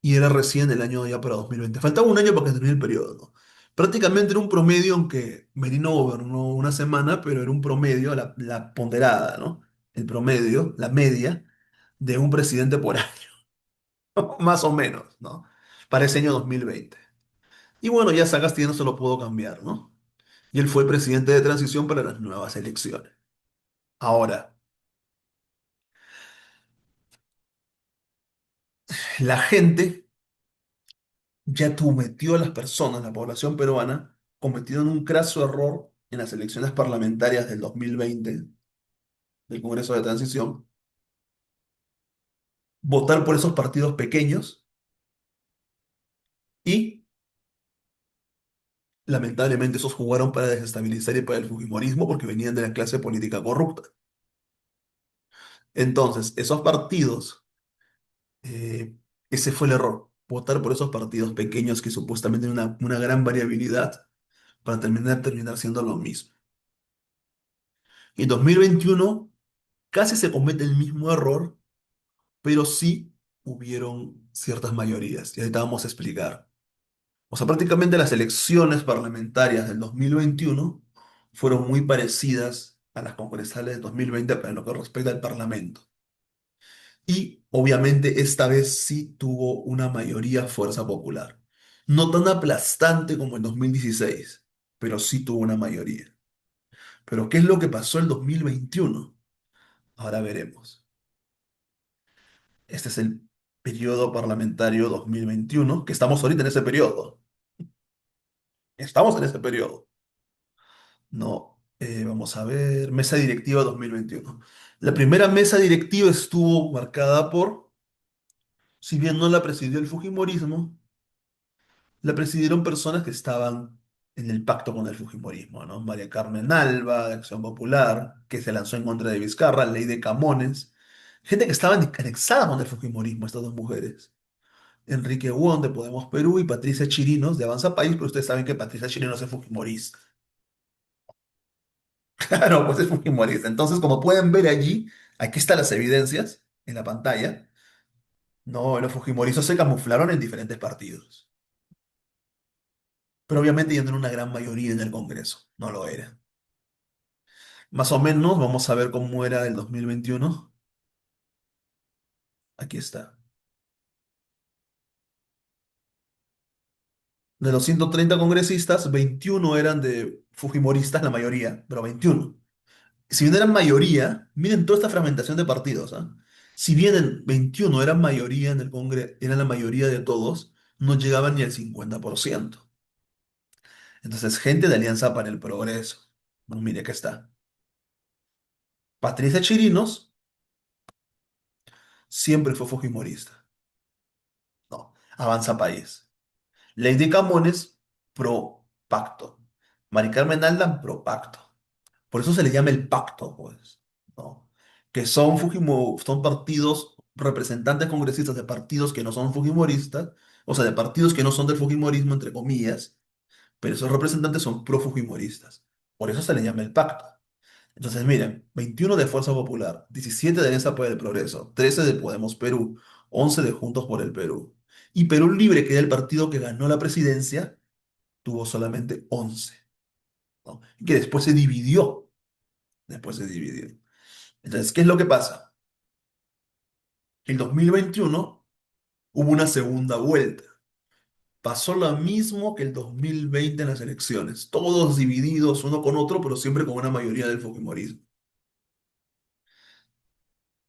Y era recién el año ya para 2020. Faltaba un año para que termine el periodo, ¿no? Prácticamente era un promedio, aunque Merino gobernó una semana, pero era un promedio, la ponderada, ¿no? El promedio, la media de un presidente por año, más o menos, ¿no? Para ese año 2020. Y bueno, ya Sagasti ya no se lo pudo cambiar, ¿no? Y él fue el presidente de transición para las nuevas elecciones. Ahora, la gente ya metió a las personas, la población peruana, cometieron un craso error en las elecciones parlamentarias del 2020 del Congreso de Transición, votar por esos partidos pequeños y lamentablemente esos jugaron para desestabilizar y para el fujimorismo porque venían de la clase política corrupta. Entonces, esos partidos, eh, ese fue el error, votar por esos partidos pequeños que supuestamente tienen una gran variabilidad para terminar siendo lo mismo. Y en 2021 casi se comete el mismo error, pero sí hubieron ciertas mayorías, y ahorita vamos a explicar. O sea, prácticamente las elecciones parlamentarias del 2021 fueron muy parecidas a las congresales del 2020 para lo que respecta al Parlamento. Y obviamente esta vez sí tuvo una mayoría fuerza popular. No tan aplastante como en 2016, pero sí tuvo una mayoría. Pero ¿qué es lo que pasó el 2021? Ahora veremos. Este es el periodo parlamentario 2021, que estamos ahorita en ese periodo. Estamos en ese periodo. No. Vamos a ver, mesa directiva 2021. La primera mesa directiva estuvo marcada por, si bien no la presidió el Fujimorismo, la presidieron personas que estaban en el pacto con el Fujimorismo, ¿no? María Carmen Alba, de Acción Popular, que se lanzó en contra de Vizcarra, Ley de Camones, gente que estaba anexada con el Fujimorismo, estas dos mujeres. Enrique Wong de Podemos Perú y Patricia Chirinos de Avanza País, pero ustedes saben que Patricia Chirinos es fujimorista. Claro, pues es fujimorista. Entonces, como pueden ver allí, aquí están las evidencias en la pantalla. No, los fujimoristas se camuflaron en diferentes partidos, pero obviamente ya no era una gran mayoría en el Congreso, no lo era. Más o menos, vamos a ver cómo era el 2021. Aquí está. De los 130 congresistas, 21 eran de fujimoristas, la mayoría, pero 21. Si bien eran mayoría, miren toda esta fragmentación de partidos, ¿ah? Si bien en 21 eran mayoría en el Congreso, eran la mayoría de todos, no llegaban ni al 50%. Entonces, gente de Alianza para el Progreso. Bueno, mire, acá está. Patricia Chirinos siempre fue fujimorista. No, Avanza País. Lady Camones, pro pacto. Mari Carmen Aldan, pro pacto. Por eso se le llama el pacto, pues, ¿no? Que son son partidos, representantes congresistas de partidos que no son fujimoristas, o sea, de partidos que no son del fujimorismo, entre comillas, pero esos representantes son pro-fujimoristas. Por eso se le llama el pacto. Entonces, miren, 21 de Fuerza Popular, 17 de Alianza por el Progreso, 13 de Podemos Perú, 11 de Juntos por el Perú. Y Perú Libre, que era el partido que ganó la presidencia, tuvo solamente 11, ¿no? Y que después se dividió. Después se dividió. Entonces, ¿qué es lo que pasa? En 2021 hubo una segunda vuelta. Pasó lo mismo que el 2020 en las elecciones. Todos divididos uno con otro, pero siempre con una mayoría del fujimorismo.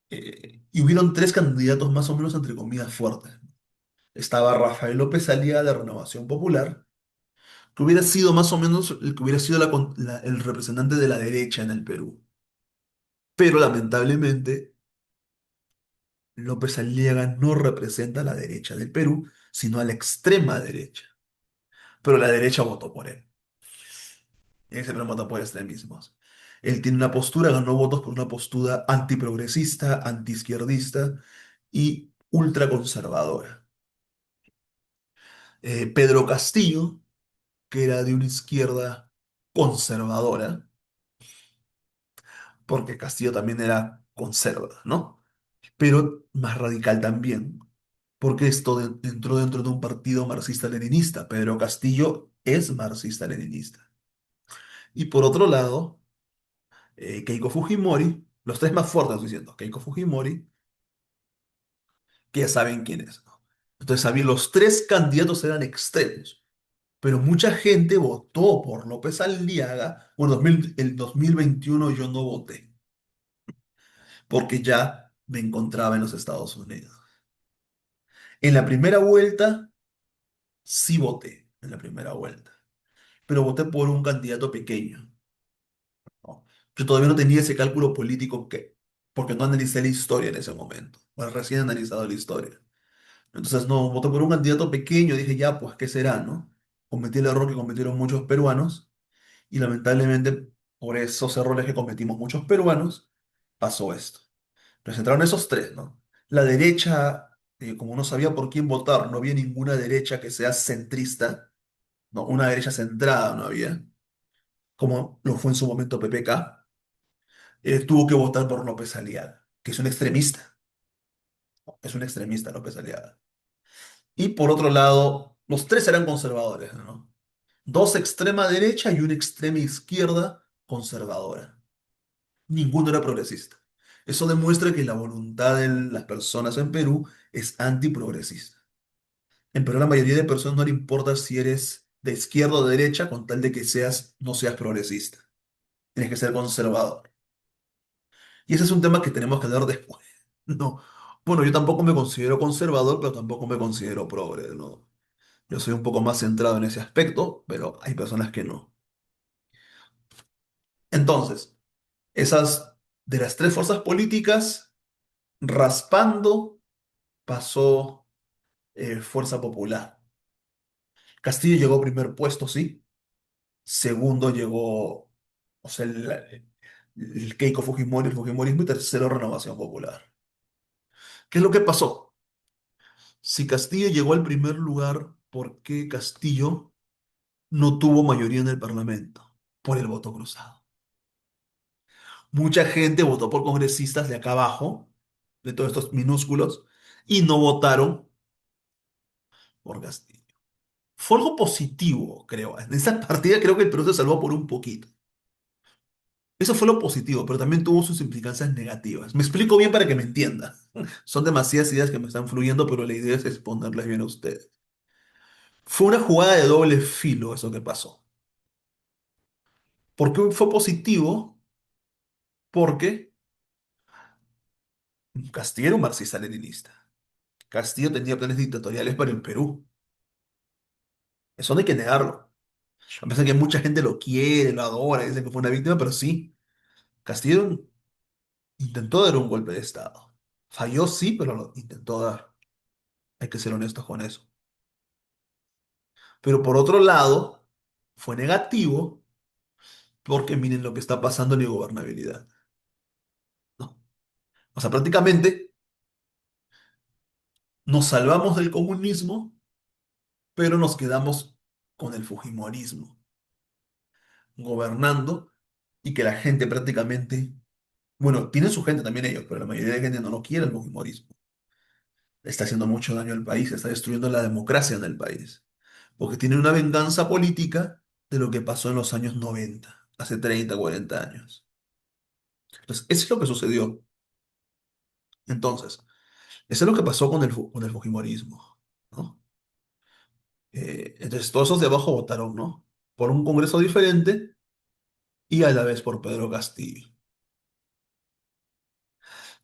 Y hubieron tres candidatos más o menos, entre comillas, fuertes. Estaba Rafael López Aliaga de Renovación Popular, que hubiera sido más o menos el que hubiera sido el representante de la derecha en el Perú. Pero lamentablemente, López Aliaga no representa a la derecha del Perú, sino a la extrema derecha. Pero la derecha votó por él. Él siempre vota por extremismos. Él tiene una postura, ganó votos por una postura antiprogresista, antiizquierdista y ultraconservadora. Pedro Castillo, que era de una izquierda conservadora, porque Castillo también era conservador, ¿no? Pero más radical también, porque entró dentro de un partido marxista-leninista. Pedro Castillo es marxista-leninista. Y por otro lado, Keiko Fujimori, los tres más fuertes estoy diciendo, Keiko Fujimori, que ya saben quién es, ¿no? Entonces, los tres candidatos eran extremos, pero mucha gente votó por López Aliaga. Bueno, el 2021 yo no voté, porque ya me encontraba en los Estados Unidos. En la primera vuelta, sí voté, en la primera vuelta, pero voté por un candidato pequeño, ¿no? Yo todavía no tenía ese cálculo político porque no analicé la historia en ese momento. Bueno, recién he analizado la historia. Entonces, no, voté por un candidato pequeño, dije, ya, pues, ¿qué será, no? Cometí el error que cometieron muchos peruanos y lamentablemente por esos errores que cometimos muchos peruanos, pasó esto. Presentaron esos tres, ¿no? La derecha, como no sabía por quién votar, no había ninguna derecha que sea centrista, no, una derecha centrada no había, como lo fue en su momento PPK, tuvo que votar por López Aliaga, que es un extremista, ¿no? Es un extremista López Aliaga. Y por otro lado, los tres eran conservadores, ¿no? Dos extrema derecha y una extrema izquierda conservadora. Ninguno era progresista. Eso demuestra que la voluntad de las personas en Perú es antiprogresista. En Perú la mayoría de personas no le importa si eres de izquierda o de derecha con tal de que no seas progresista. Tienes que ser conservador. Y ese es un tema que tenemos que hablar después. No. Bueno, yo tampoco me considero conservador, pero tampoco me considero progre, ¿no? Yo soy un poco más centrado en ese aspecto, pero hay personas que no. Entonces, esas de las tres fuerzas políticas, raspando, pasó Fuerza Popular. Castillo llegó a primer puesto, sí. Segundo llegó, o sea, el Keiko Fujimori, el Fujimorismo, y tercero Renovación Popular. ¿Qué es lo que pasó? Si Castillo llegó al primer lugar, ¿por qué Castillo no tuvo mayoría en el Parlamento? Por el voto cruzado. Mucha gente votó por congresistas de acá abajo, de todos estos minúsculos, y no votaron por Castillo. Fue algo positivo, creo. En esta partida creo que el Perú se salvó por un poquito. Eso fue lo positivo, pero también tuvo sus implicancias negativas. Me explico bien para que me entienda. Son demasiadas ideas que me están fluyendo, pero la idea es exponerlas bien a ustedes. Fue una jugada de doble filo eso que pasó. ¿Por qué fue positivo? Porque Castillo era un marxista-leninista. Castillo tenía planes dictatoriales para el Perú. Eso no hay que negarlo. A pesar de que mucha gente lo quiere, lo adora, dice que fue una víctima, pero sí, Castillo intentó dar un golpe de Estado. Falló, sí, pero lo intentó dar. Hay que ser honestos con eso. Pero por otro lado, fue negativo porque miren lo que está pasando en la gobernabilidad, ¿no? O sea, prácticamente nos salvamos del comunismo, pero nos quedamos con el fujimorismo, gobernando y que la gente prácticamente, bueno, tienen su gente también ellos, pero la mayoría de gente no lo quiere el fujimorismo. Está haciendo mucho daño al país, está destruyendo la democracia en el país, porque tiene una venganza política de lo que pasó en los años 90, hace 30, 40 años. Entonces, eso es lo que sucedió. Entonces, eso es lo que pasó con con el Fujimorismo, ¿no? Entonces, todos esos de abajo votaron, ¿no? Por un Congreso diferente y a la vez por Pedro Castillo.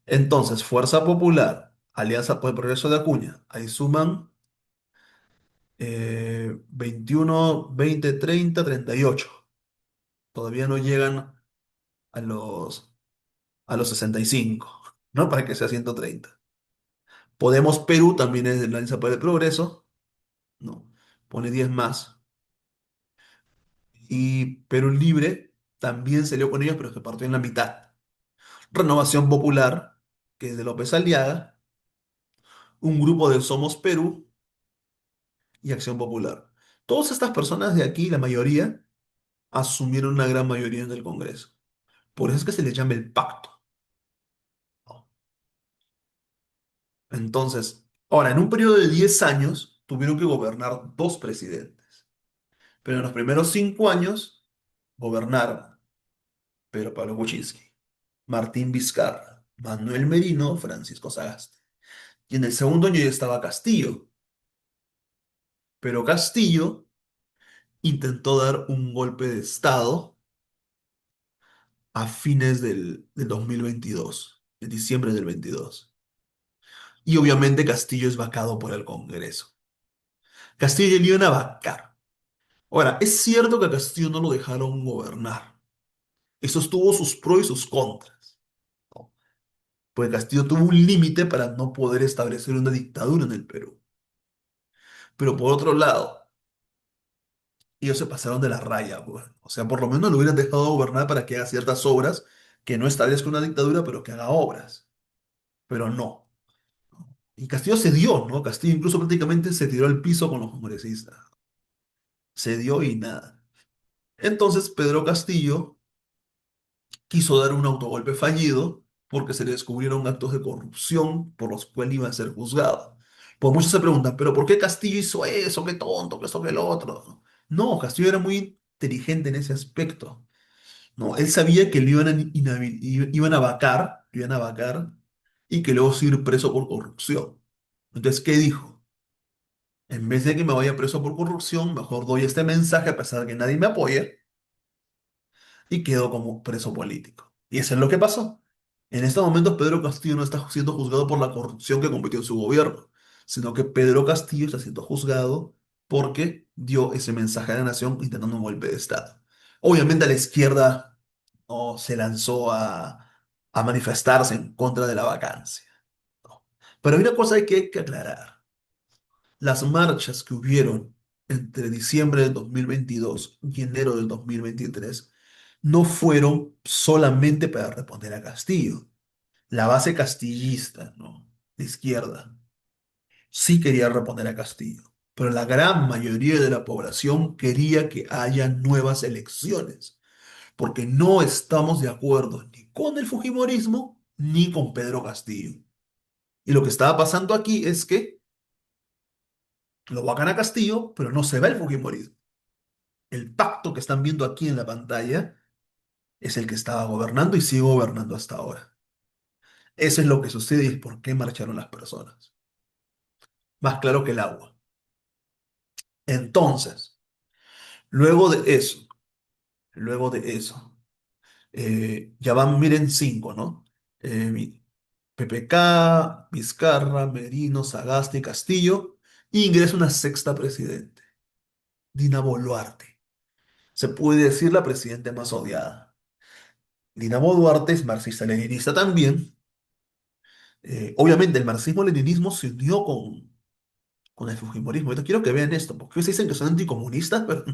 Entonces, Fuerza Popular, Alianza por el Progreso de Acuña, ahí suman 21, 20, 30, 38. Todavía no llegan a a los 65, ¿no? Para que sea 130. Podemos Perú también es de la Alianza por el Progreso, ¿no? Pone 10 más. Y Perú Libre también se lió con ellos, pero se partió en la mitad. Renovación Popular, que es de López Aliaga, un grupo de Somos Perú y Acción Popular. Todas estas personas de aquí, la mayoría, asumieron una gran mayoría en el Congreso. Por eso es que se les llama el pacto, ¿no? Entonces, ahora, en un periodo de 10 años, tuvieron que gobernar dos presidentes. Pero en los primeros 5 años, gobernaron Pedro Pablo Kuczynski, Martín Vizcarra, Manuel Merino, Francisco Sagasti. Y en el segundo año ya estaba Castillo, pero Castillo intentó dar un golpe de Estado a fines del 2022, en diciembre del 22. Y obviamente Castillo es vacado por el Congreso. Castillo le iban a vacar. Ahora, es cierto que a Castillo no lo dejaron gobernar. Eso tuvo sus pros y sus contras, ¿no? Porque Castillo tuvo un límite para no poder establecer una dictadura en el Perú. Pero por otro lado, ellos se pasaron de la raya, pues. O sea, por lo menos lo hubieran dejado gobernar para que haga ciertas obras, que no establezca una dictadura, pero que haga obras. Pero no. Y Castillo se dio, ¿no? Castillo incluso prácticamente se tiró al piso con los congresistas. Se dio y nada. Entonces Pedro Castillo quiso dar un autogolpe fallido porque se le descubrieron actos de corrupción por los cuales iba a ser juzgado. Pues muchos se preguntan, ¿pero por qué Castillo hizo eso? Qué tonto, que esto, que lo otro. No, Castillo era muy inteligente en ese aspecto. No, él sabía que lo iban a vacar, lo iban a vacar y que luego se iba a ir preso por corrupción. Entonces, ¿qué dijo? En vez de que me vaya preso por corrupción, mejor doy este mensaje a pesar de que nadie me apoya y quedó como preso político. Y eso es lo que pasó. En estos momentos Pedro Castillo no está siendo juzgado por la corrupción que cometió en su gobierno, sino que Pedro Castillo está siendo juzgado porque dio ese mensaje a la nación intentando un golpe de Estado. Obviamente a la izquierda ¿no? Se lanzó a manifestarse en contra de la vacancia, ¿no? Pero hay una cosa que hay que aclarar. Las marchas que hubieron entre diciembre del 2022 y enero del 2023 no fueron solamente para responder a Castillo. La base castillista, ¿no? De izquierda, sí quería reponer a Castillo, pero la gran mayoría de la población quería que haya nuevas elecciones, porque no estamos de acuerdo ni con el Fujimorismo ni con Pedro Castillo. Y lo que estaba pasando aquí es que lo vacan a Castillo, pero no se va el Fujimorismo. El pacto que están viendo aquí en la pantalla es el que estaba gobernando y sigue gobernando hasta ahora. Eso es lo que sucede y es por qué marcharon las personas. Más claro que el agua. Entonces, luego de eso, luego de eso, ya van, miren, cinco, ¿no? PPK, Vizcarra, Merino, Sagasti, Castillo, y ingresa una sexta presidente, Dina Boluarte. Se puede decir la presidenta más odiada. Dina Boluarte es marxista-leninista también. Obviamente el marxismo-leninismo se unió con el fujimorismo. Yo quiero que vean esto, porque ustedes dicen que son anticomunistas, pero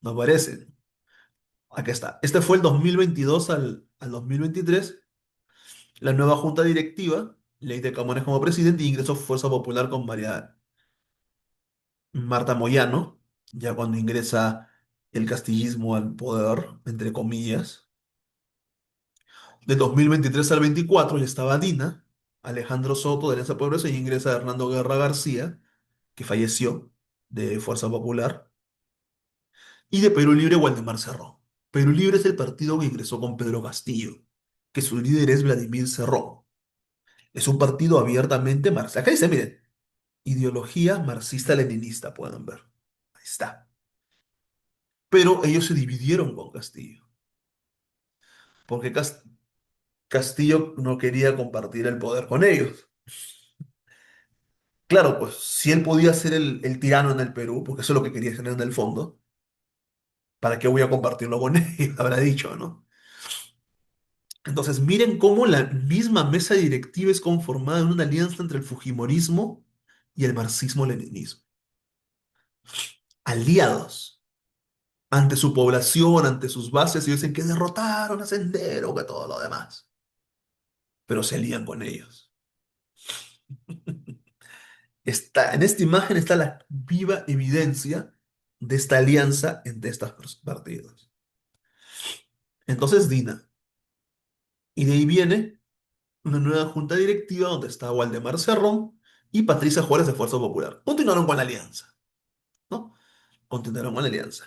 no parecen. Aquí está. Este fue el 2022 al 2023. La nueva junta directiva, Ley de Camones como presidente, y ingresó Fuerza Popular con María Marta Moyano, ya cuando ingresa el castillismo al poder, entre comillas. De 2023 al 24 ya estaba Dina, Alejandro Soto de Alianza Progreso y ingresa Hernando Guerra García, que falleció de Fuerza Popular, y de Perú Libre Waldemar Cerrón. Perú Libre es el partido que ingresó con Pedro Castillo, que su líder es Vladimir Cerrón. Es un partido abiertamente marxista. Acá dice, miren, ideología marxista-leninista, pueden ver. Ahí está. Pero ellos se dividieron con Castillo, porque Castillo no quería compartir el poder con ellos. Claro, pues si él podía ser el tirano en el Perú, porque eso es lo que quería tener en el fondo, ¿para qué voy a compartirlo con ellos? Habrá dicho, ¿no? Entonces, miren cómo la misma mesa directiva es conformada en una alianza entre el Fujimorismo y el marxismo-leninismo. Aliados ante su población, ante sus bases, y dicen que derrotaron a Sendero, que todo lo demás. Pero se alían con ellos. En esta imagen está la viva evidencia de esta alianza entre estos partidos. Entonces, Dina. Y de ahí viene una nueva junta directiva donde está Waldemar Cerrón y Patricia Juárez de Fuerza Popular. Continuaron con la alianza, ¿no? Continuaron con la alianza.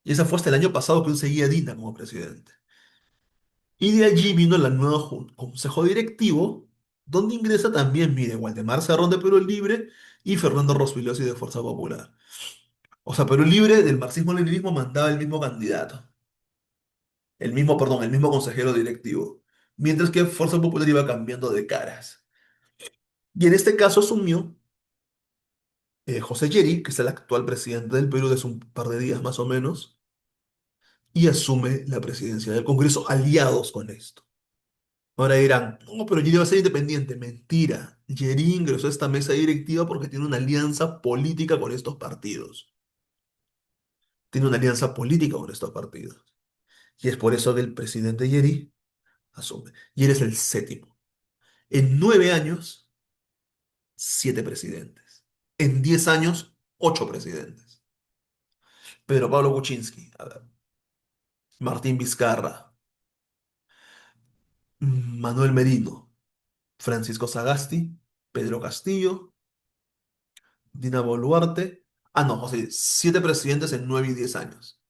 Y esa fue hasta el año pasado que aún seguía Dina como presidente. Y de allí vino la nueva consejo directivo, donde ingresa también, mire, Waldemar Cerrón de Perú Libre y Fernando Rospigliosi de Fuerza Popular. O sea, Perú Libre del marxismo-leninismo mandaba el mismo candidato, el mismo consejero directivo, mientras que Fuerza Popular iba cambiando de caras. Y en este caso asumió José Yeri, que es el actual presidente del Perú desde un par de días más o menos, y asume la presidencia del Congreso aliados con esto. Ahora dirán, no, pero Yeri va a ser independiente. Mentira. Yeri ingresó a esta mesa directiva porque tiene una alianza política con estos partidos. Tiene una alianza política con estos partidos. Y es por eso que el presidente Yeri asume. Y él es el séptimo. En 9 años, 7 presidentes. En 10 años, 8 presidentes. Pedro Pablo Kuczynski, a ver, Martín Vizcarra, Manuel Merino, Francisco Sagasti, Pedro Castillo, Dina Boluarte. Ah, no, o sea, 7 presidentes en 9 y 10 años.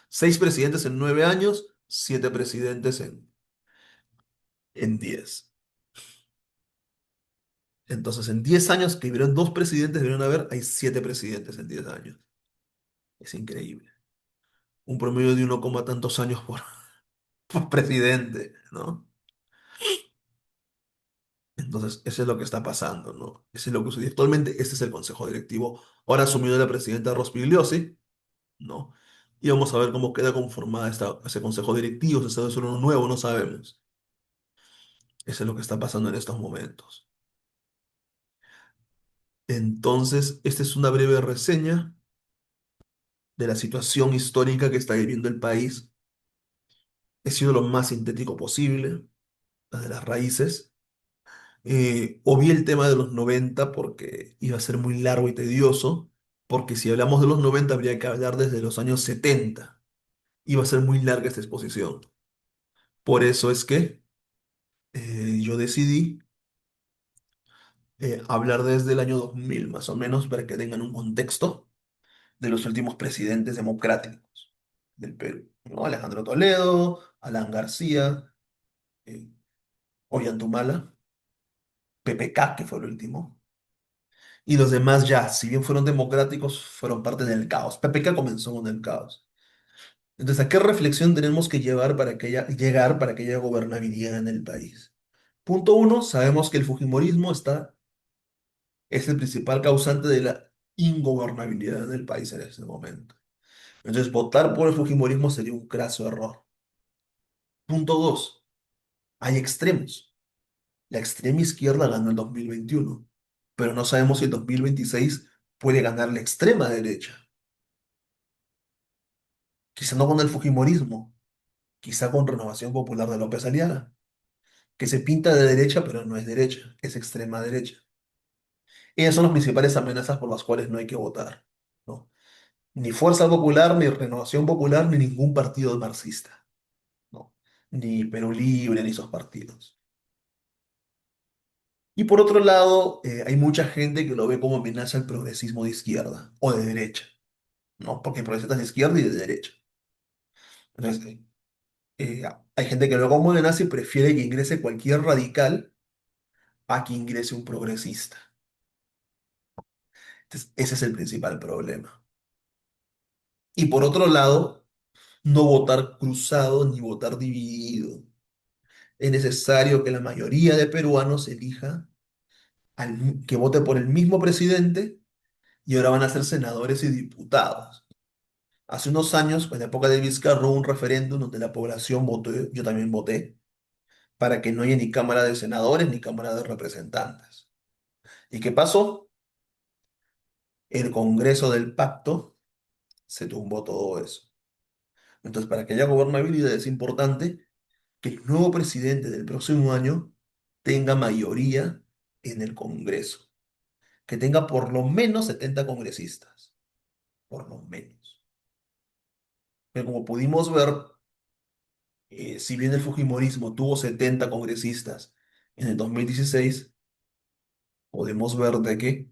6 presidentes en 9 años, 7 presidentes en 10. Entonces, en 10 años que hubieron 2 presidentes, debieron haber, hay 7 presidentes en 10 años. Es increíble. Un promedio de 1, tantos años por presidente, ¿no? Entonces, eso es lo que está pasando, ¿no? Eso es lo que sucede. Actualmente, este es el consejo directivo. Ahora asumido la presidenta Rospigliosi, ¿no? y vamos a ver cómo queda conformada ese consejo directivo, si se hace uno nuevo, no sabemos. Eso es lo que está pasando en estos momentos. Entonces, esta es una breve reseña de la situación histórica que está viviendo el país. He sido lo más sintético posible, desde las raíces. Obvié el tema de los 90 porque iba a ser muy largo y tedioso, porque si hablamos de los 90 habría que hablar desde los años 70. Iba a ser muy larga esta exposición. Por eso es que yo decidí hablar desde el año 2000 más o menos, para que tengan un contexto de los últimos presidentes democráticos del Perú, ¿no? Alejandro Toledo, Alan García, eh, Ollantumala, PPK, que fue el último, y los demás ya, si bien fueron democráticos, fueron parte del caos. PPK comenzó con el caos. Entonces, ¿a qué reflexión tenemos que llegar para que haya gobernabilidad en el país? Punto uno, sabemos que el Fujimorismo es el principal causante de la ingobernabilidad del país en este momento. Entonces, votar por el Fujimorismo sería un craso error. Punto dos, hay extremos. La extrema izquierda ganó el 2021, pero no sabemos si el 2026 puede ganar la extrema derecha. Quizá no con el Fujimorismo, quizá con Renovación Popular de López Aliaga, que se pinta de derecha, pero no es derecha, es extrema derecha. Ellas son las principales amenazas por las cuales no hay que votar, ¿no? Ni Fuerza Popular, ni Renovación Popular, ni ningún partido marxista, ¿no? Ni Perú Libre, ni esos partidos. Y por otro lado, hay mucha gente que lo ve como amenaza al progresismo de izquierda o de derecha, ¿no? Porque hay progresistas de izquierda y de derecha. Entonces, hay gente que lo ve como amenaza y prefiere que ingrese cualquier radical a que ingrese un progresista. Entonces, ese es el principal problema. Y por otro lado, no votar cruzado ni votar dividido. Es necesario que la mayoría de peruanos elija que vote por el mismo presidente, y ahora van a ser senadores y diputados. Hace unos años, en la época de Vizcarra, hubo un referéndum donde la población votó, yo también voté, para que no haya ni Cámara de Senadores ni Cámara de Representantes. ¿Y qué pasó? El Congreso del Pacto se tumbó todo eso. Entonces, para que haya gobernabilidad es importante que el nuevo presidente del próximo año tenga mayoría en el Congreso, que tenga por lo menos 70 congresistas, por lo menos. Pero como pudimos ver, si bien el Fujimorismo tuvo 70 congresistas en el 2016, podemos ver de que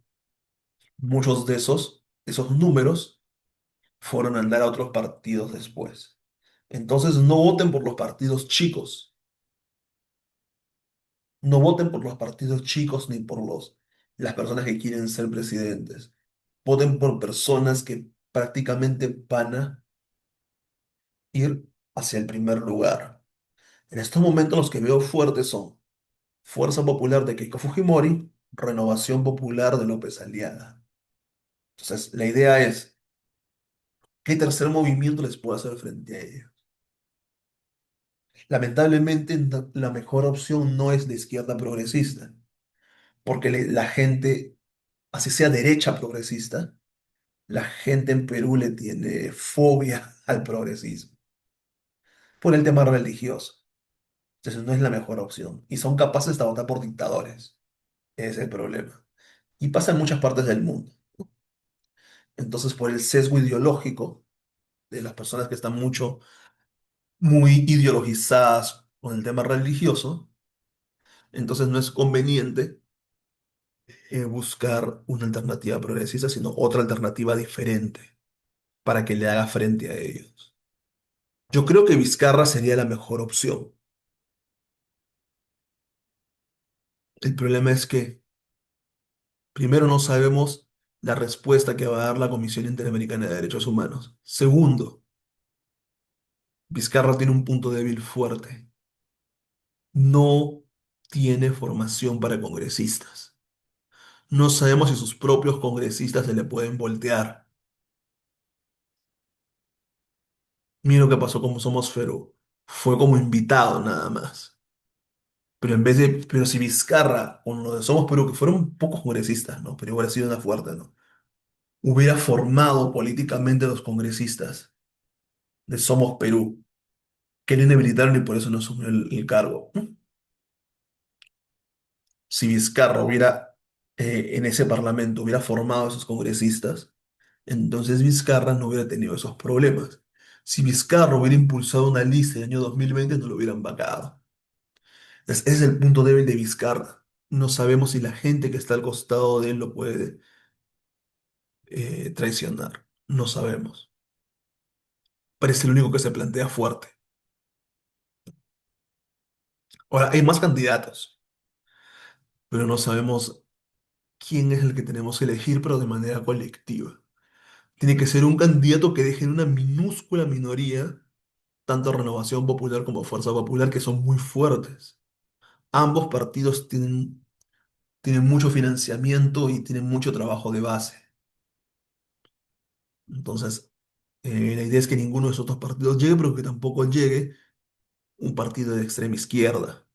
muchos de esos números fueron a andar a otros partidos después. Entonces no voten por los partidos chicos, no voten por los partidos chicos ni por las personas que quieren ser presidentes. Voten por personas que prácticamente van a ir hacia el primer lugar. En estos momentos los que veo fuertes son Fuerza Popular de Keiko Fujimori, Renovación Popular de López Aliaga. Entonces, la idea es, ¿qué tercer movimiento les puede hacer frente a ello? Lamentablemente, la mejor opción no es la izquierda progresista, porque la gente, así sea derecha progresista, la gente en Perú le tiene fobia al progresismo por el tema religioso. Entonces, no es la mejor opción. Y son capaces de votar por dictadores. Ese es el problema. Y pasa en muchas partes del mundo. Entonces, por el sesgo ideológico de las personas que están muy ideologizadas con el tema religioso, entonces no es conveniente buscar una alternativa progresista, sino otra alternativa diferente para que le haga frente a ellos. Yo creo que Vizcarra sería la mejor opción. El problema es que, primero, no sabemos la respuesta que va a dar la Comisión Interamericana de Derechos Humanos. Segundo, Vizcarra tiene un punto débil fuerte. No tiene formación para congresistas. No sabemos si sus propios congresistas se le pueden voltear. Mira lo que pasó como Somos Perú. Fue como invitado nada más. Pero si Vizcarra, con lo de Somos Perú, que fueron pocos congresistas, ¿no? Pero hubiera sido una fuerte, ¿no? Hubiera formado políticamente a los congresistas de Somos Perú, que le inhabilitaron y por eso no asumió el cargo. Si Vizcarra hubiera, en ese parlamento, hubiera formado a esos congresistas, entonces Vizcarra no hubiera tenido esos problemas. Si Vizcarra hubiera impulsado una lista en el año 2020, no lo hubieran vacado. Ese es el punto débil de Vizcarra. No sabemos si la gente que está al costado de él lo puede traicionar. No sabemos. Parece el único que se plantea fuerte. Ahora, hay más candidatos, pero no sabemos quién es el que tenemos que elegir, pero de manera colectiva. Tiene que ser un candidato que deje en una minúscula minoría tanto Renovación Popular como Fuerza Popular, que son muy fuertes. Ambos partidos tienen mucho financiamiento y tienen mucho trabajo de base. Entonces, la idea es que ninguno de esos dos partidos llegue, pero que tampoco llegue un partido de extrema izquierda,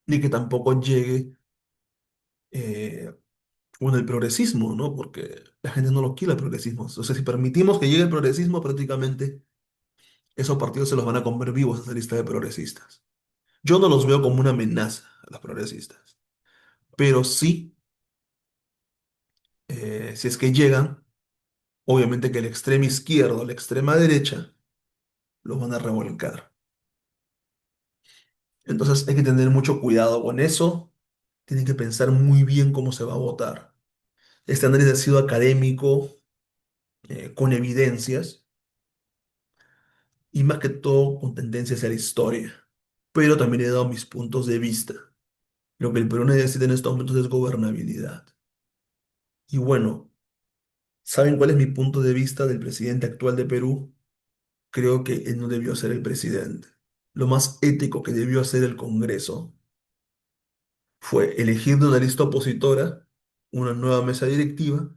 ni que tampoco llegue eh, uno del progresismo, ¿no? Porque la gente no lo quiere el progresismo. O sea, si permitimos que llegue el progresismo, prácticamente esos partidos se los van a comer vivos a esa lista de progresistas. Yo no los veo como una amenaza a los progresistas, pero sí, si es que llegan, obviamente que la extrema izquierda o la extrema derecha los van a revolcar. Entonces hay que tener mucho cuidado con eso, tienen que pensar muy bien cómo se va a votar. Este análisis ha sido académico, con evidencias y más que todo con tendencias a la historia, pero también he dado mis puntos de vista. Lo que el Perú necesita en estos momentos es gobernabilidad. Y bueno, ¿saben cuál es mi punto de vista del presidente actual de Perú? Creo que él no debió ser el presidente. Lo más ético que debió hacer el Congreso fue elegir de una lista opositora una nueva mesa directiva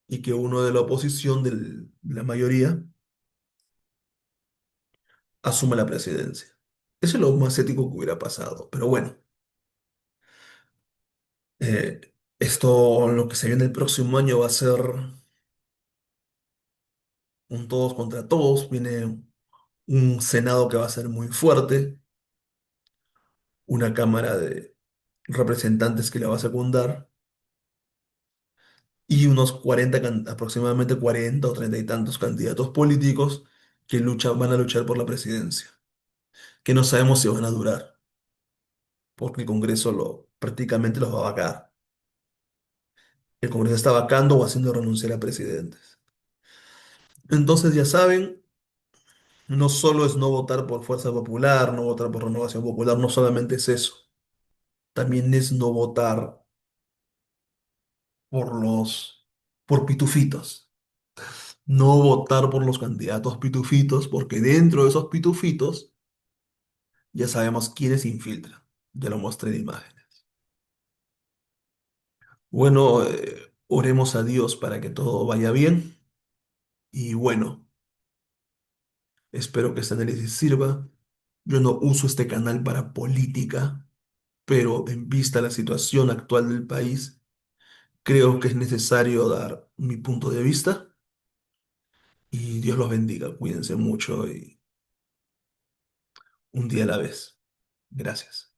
y que uno de la oposición, de la mayoría, asuma la presidencia. Eso es lo más ético que hubiera pasado. Pero bueno, eh, esto, lo que se viene el próximo año va a ser un todos contra todos. Viene un Senado que va a ser muy fuerte, una Cámara de Representantes que la va a secundar y unos 40, aproximadamente 40 o 30 y tantos candidatos políticos que van a luchar por la presidencia, que no sabemos si van a durar, porque el Congreso prácticamente los va a vacar. El Congreso está vacando o haciendo renunciar a presidentes. Entonces ya saben, no solo es no votar por Fuerza Popular, no votar por Renovación Popular, no solamente es eso, también es no votar por por pitufitos, no votar por los candidatos pitufitos, porque dentro de esos pitufitos ya sabemos quiénes se infiltran. Ya lo mostré en imágenes. Bueno, oremos a Dios para que todo vaya bien. Y bueno, espero que este análisis sirva. Yo no uso este canal para política, pero en vista de la situación actual del país, creo que es necesario dar mi punto de vista. Y Dios los bendiga. Cuídense mucho y un día a la vez. Gracias.